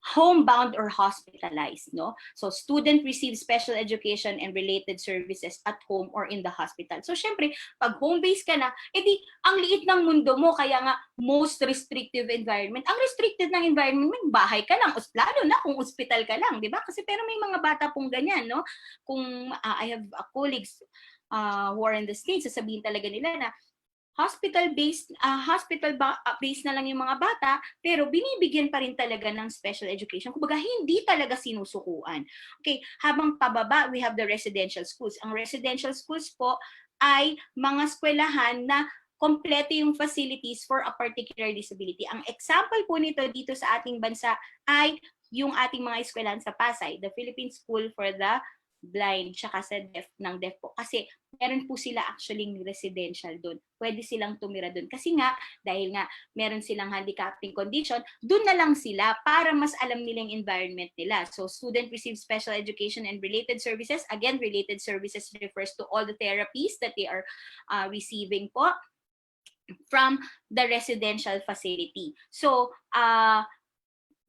homebound or hospitalized, no? So student receives special education and related services at home or in the hospital. So syempre, pag home-based ka na, edi ang liit ng mundo mo, kaya nga most restrictive environment. Ang restricted ng environment, may bahay ka lang, lalo na kung hospital ka lang, di ba? Kasi pero may mga bata pong ganyan, no? Kung I have colleagues who are in the States, sasabihin talaga nila na hospital-based na lang yung mga bata, pero binibigyan pa rin talaga ng special education. Kumbaga, hindi talaga sinusukuan. Okay, habang pababa, we have the residential schools. Ang residential schools po ay mga eskwelahan na kompleto yung facilities for a particular disability. Ang example po nito dito sa ating bansa ay yung ating mga eskwelahan sa Pasay, the Philippine School for the Blind, tsaka sa deaf po. Kasi meron po sila actually residential doon. Pwede silang tumira doon. Kasi nga, dahil nga meron silang handicapping condition, doon na lang sila para mas alam nila yung environment nila. So, student receives special education and related services. Again, related services refers to all the therapies that they are receiving po from the residential facility. So,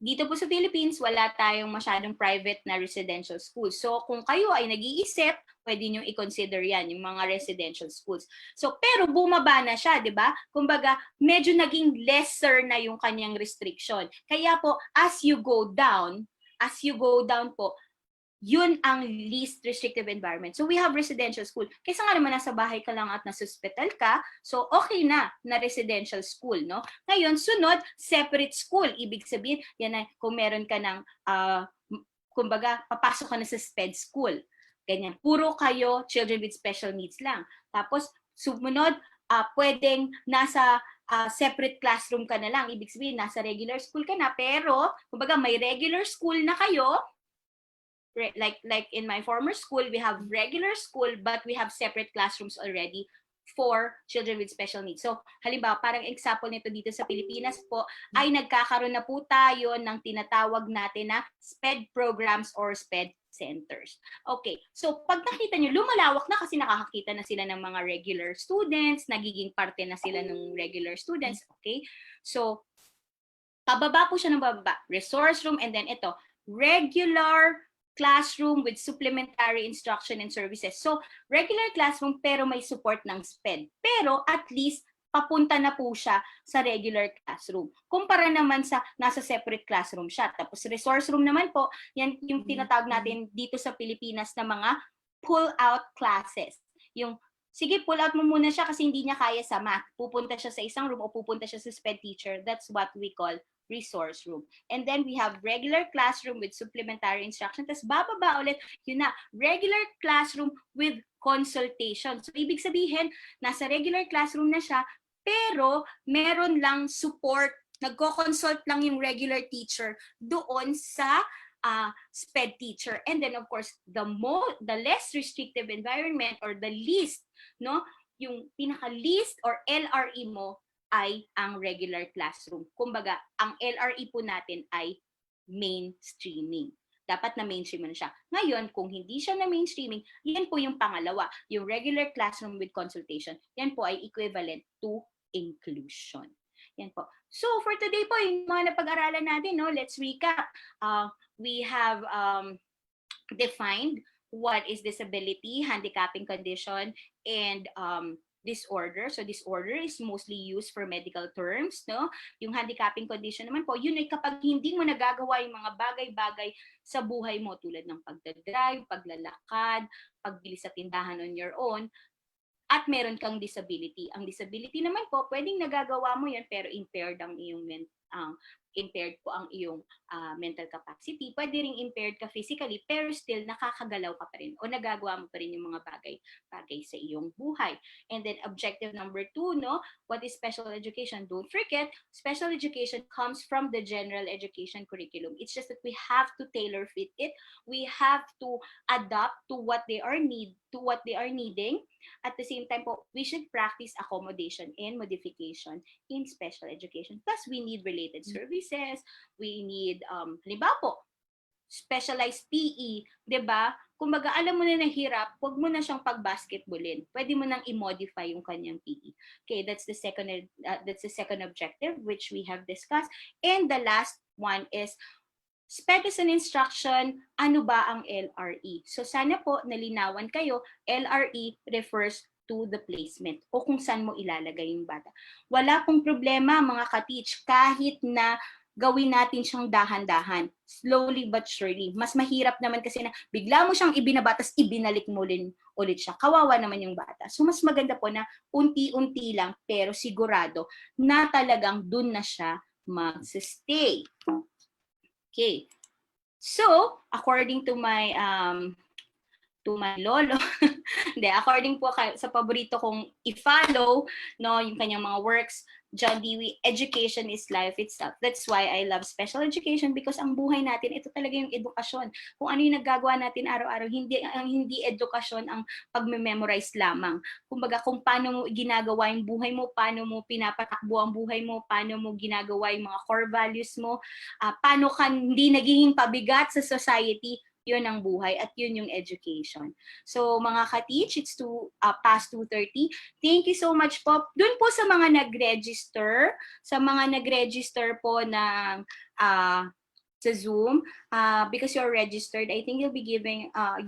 dito po sa Philippines, wala tayong masyadong private na residential schools. So, kung kayo ay nag-iisip, pwede nyo i-consider yan, yung mga residential schools. So, pero bumaba na siya, di ba? Kumbaga, medyo naging lesser na yung kanyang restriction. Kaya po, as you go down po, yun ang least restrictive environment. So we have residential school. Kaysa nga naman nasa bahay ka lang at nasa hospital ka, so okay na residential school, no? Ngayon, sunod, separate school. Ibig sabihin, yan na, kung meron ka ng, kumbaga, papasok ka na sa SPED school. Ganyan. Puro kayo children with special needs lang. Tapos, sumunod, pwedeng nasa separate classroom ka na lang. Ibig sabihin, nasa regular school ka na. Pero, kumbaga, may regular school na kayo. Like in my former school, we have regular school, but we have separate classrooms already for children with special needs. So, halimbawa, parang example nito dito sa Pilipinas po, ay nagkakaroon na po tayo ng tinatawag natin na SPED programs or SPED centers. Okay, so pag nakita nyo, lumalawak na kasi nakakakita na sila ng mga regular students, nagiging parte na sila ng regular students, okay? So, pababa po siya ng bababa, resource room, and then ito, regular classroom with supplementary instruction and services. So, regular classroom pero may support ng SPED. Pero at least, papunta na po siya sa regular classroom. Kumpara naman sa nasa separate classroom siya. Tapos resource room naman po, yan yung tinatawag natin dito sa Pilipinas na mga pull-out classes. Yung, sige, pull out mo muna siya kasi hindi niya kaya sa math. Pupunta siya sa isang room o pupunta siya sa SPED teacher. That's what we call resource room. And then we have regular classroom with supplementary instruction. Tapos bababa ulit, yun na, regular classroom with consultation. So ibig sabihin, nasa regular classroom na siya, pero meron lang support, nagko-consult lang yung regular teacher doon sa SPED teacher. And then of course, the less restrictive environment or the least, no, yung pinaka-least or LRE mo ay ang regular classroom. Kumbaga, ang LRE po natin ay mainstreaming. Dapat na mainstream na siya. Ngayon, kung hindi siya na mainstreaming, yan po yung pangalawa. Yung regular classroom with consultation, yan po ay equivalent to inclusion. Yan po. So, for today po, yung mga napag-aralan natin, no, let's recap. We have defined what is disability, handicapping condition, and disorder. So disorder is mostly used for medical terms, no? Yung handicapping condition naman po, yun ay kapag hindi mo nagagawa yung mga bagay-bagay sa buhay mo tulad ng pagdadrive, paglalakad, pagbili sa tindahan on your own, at meron kang disability. Ang disability naman po, pwedeng nagagawa mo yan pero impaired ang iyong impaired po ang iyong mental capacity. Pwede ring impaired ka physically, pero still nakakagalaw ka pa rin o nagagawa mo pa rin yung mga bagay sa iyong buhay. And then objective number 2, no? What is special education? Don't forget, special education comes from the general education curriculum. It's just that we have to tailor fit it. We have to adapt to what they are needing. At the same time po, we should practice accommodation and modification in special education. Plus, we need related services. We need, halimbawa po, specialized PE, diba? Kumbaga, alam mo na nahirap, huwag mo na siyang pag-basketballin. Pwede mo nang i-modify yung kanyang PE. Okay, that's the second objective which we have discussed. And the last one is SPED is an instruction, ano ba ang LRE? So sana po nalinawan kayo, LRE refers to the placement o kung saan mo ilalagay yung bata. Wala pong problema mga ka-teach kahit na gawin natin siyang dahan-dahan, slowly but surely. Mas mahirap naman kasi na bigla mo siyang ibinabatas, ibinalik mo ulit siya. Kawawa naman yung bata. So mas maganda po na unti-unti lang pero sigurado na talagang dun na siya mag-stay. Okay. So, according to my lolo, according po sa paborito kong i-follow, no, yung kanyang mga works, John Dewey, education is life itself. That's why I love special education because ang buhay natin, ito talaga yung edukasyon. Kung ano yung naggagawa natin araw-araw, hindi edukasyon ang pagme-memorize lamang. Kumbaga, kung paano mo ginagawa yung buhay mo, paano mo pinapatakbo ang buhay mo, paano mo ginagawa yung mga core values mo, paano ka hindi nagiging pabigat sa society, yun ang buhay at yun yung education. So mga ka-teach, it's past 2:30. Thank you so much po. Dun po sa mga nag-register, po ng sa Zoom, because you're registered, I think you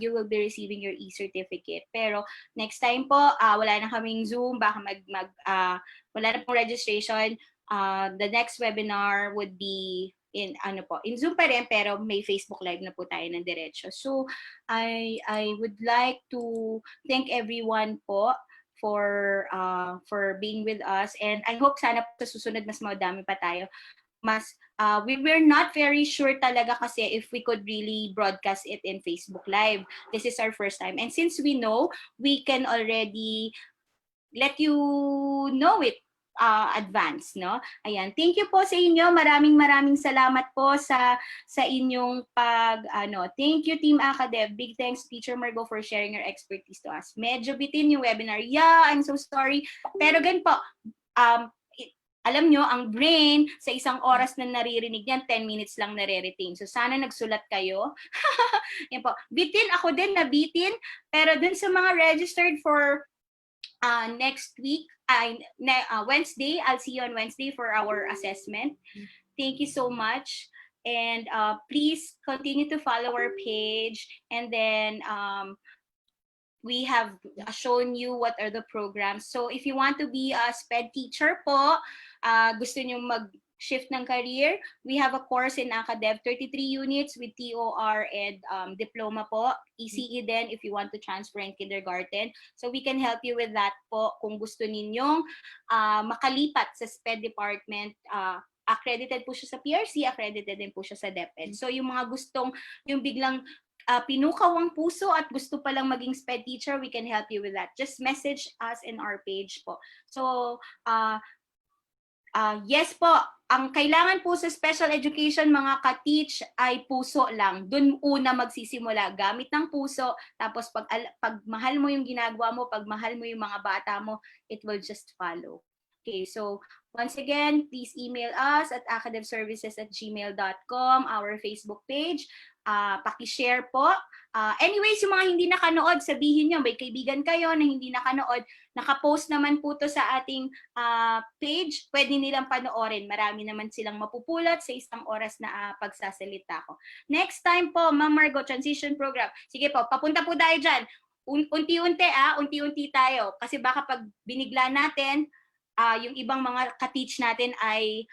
will be receiving your e-certificate. Pero next time po, wala na kaming Zoom, baka wala na pong registration. The next webinar would be in Zoom pa rin, pero may Facebook Live na po tayo ng diretso. So I would like to thank everyone po for being with us, and I hope sana sa susunod mas madami pa tayo. we were not very sure talaga kasi if we could really broadcast it in Facebook Live. This is our first time. And since we know, we can already let you know it advance, no? Ayan. Thank you po sa inyo. Maraming salamat po sa inyong thank you Team ACADEV. Big thanks Teacher Margaux for sharing your expertise to us. Medyo bitin yung webinar. Yeah, I'm so sorry. Pero gan po, alam nyo, ang brain, sa isang oras na naririnig yan, 10 minutes lang nare-retain. So sana nagsulat kayo. Yan po. Bitin, ako din nabitin. Pero dun sa mga registered for next week, Wednesday, I'll see you on Wednesday for our assessment. Thank you so much. And please continue to follow our page. And then we have shown you what are the programs. So if you want to be a SPED teacher po, gusto nyo mag-shift ng career, we have a course in ACADEV, 33 units with TOR and diploma po. ECE din if you want to transfer in kindergarten. So we can help you with that po kung gusto ninyong makalipat sa SPED department. Accredited po siya sa PRC, accredited din po siya sa DepEd. So yung mga gustong, yung biglang pinukaw ang puso at gusto palang maging SPED teacher, we can help you with that. Just message us in our page po. So, yes po, ang kailangan po sa special education mga ka-teach ay puso lang. Doon una magsisimula, gamit ng puso. Tapos pag mahal mo yung ginagawa mo, pag mahal mo yung mga bata mo, it will just follow. Okay, so once again, please email us at acadevservices@gmail.com, our Facebook page. Paki-share po. Anyways, yung mga hindi nakanood, sabihin nyo, may kaibigan kayo na hindi nakanood, nakapost naman po to sa ating page, pwede nilang panoorin. Marami naman silang mapupulot sa isang oras na pagsasalita ko. Next time po, Ma'am Margaux, transition program. Sige po, papunta po tayo dyan. Unti-unti tayo. Kasi baka pag binigla natin, yung ibang mga ka-teach natin ay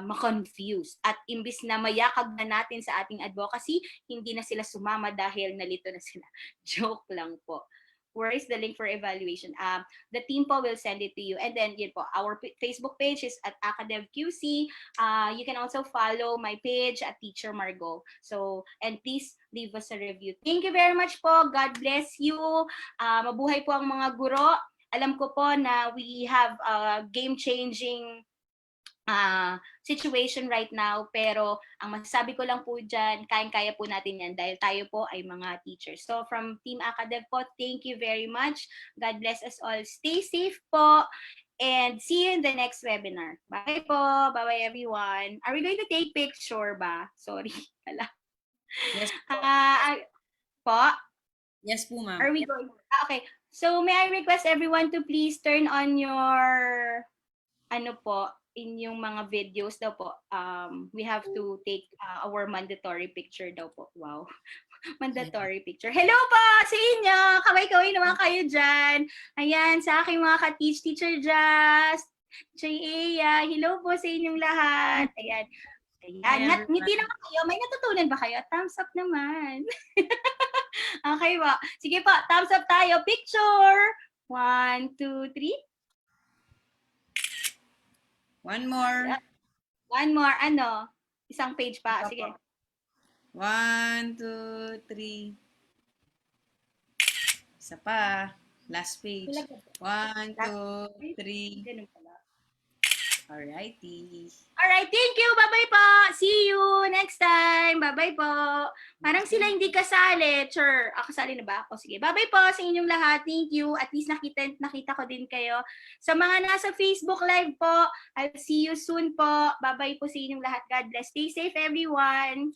ma-confused. At imbis na mayakag na natin sa ating advocacy, hindi na sila sumama dahil nalito na sila. Joke lang po. Where is the link for evaluation? The team po will send it to you. And then, yun po, our Facebook page is at ACADEV QC. You can also follow my page at Teacher Margaux. So, and please leave us a review. Thank you very much po. God bless you. Mabuhay po ang mga guro. Alam ko po na we have a game-changing situation right now, pero ang masasabi ko lang po dyan, kayang-kaya po natin yan dahil tayo po ay mga teachers. So from Team ACADEV po, thank you very much. God bless us all. Stay safe po and see you in the next webinar. Bye po. Bye-bye everyone. Are we going to take picture ba? Sorry. Yes po. Po? Yes po, ma'am. Are we going? Okay. So may I request everyone to please turn on your inyong mga videos daw po. We have to take our mandatory picture daw po. Wow. Mandatory picture. Hello po sa inyo. Kaway-kaway naman kayo dyan. Ayan, sa aking mga ka-teach, Teacher Jazz, Teacher Ea. Hello po sa inyong lahat. Ayan. Ayan. Ngiti naman kayo. May natutunan ba kayo? Thumbs up naman. Okay po. Sige po, thumbs up tayo. Picture. 1, 2, 3. One more. One more. Isang page pa. Sige. 1, 2, 3. Isa pa. Last page. 1, 2, 3. Alrighty. Alright, thank you. Bye-bye po. See you next time. Bye-bye po. Parang sila hindi kasali. Sure. Kasali na ba? O sige. Bye-bye po sa inyong lahat. Thank you. At least nakita ko din kayo. Sa mga nasa Facebook Live po, I'll see you soon po. Bye-bye po sa inyong lahat. God bless. Stay safe everyone.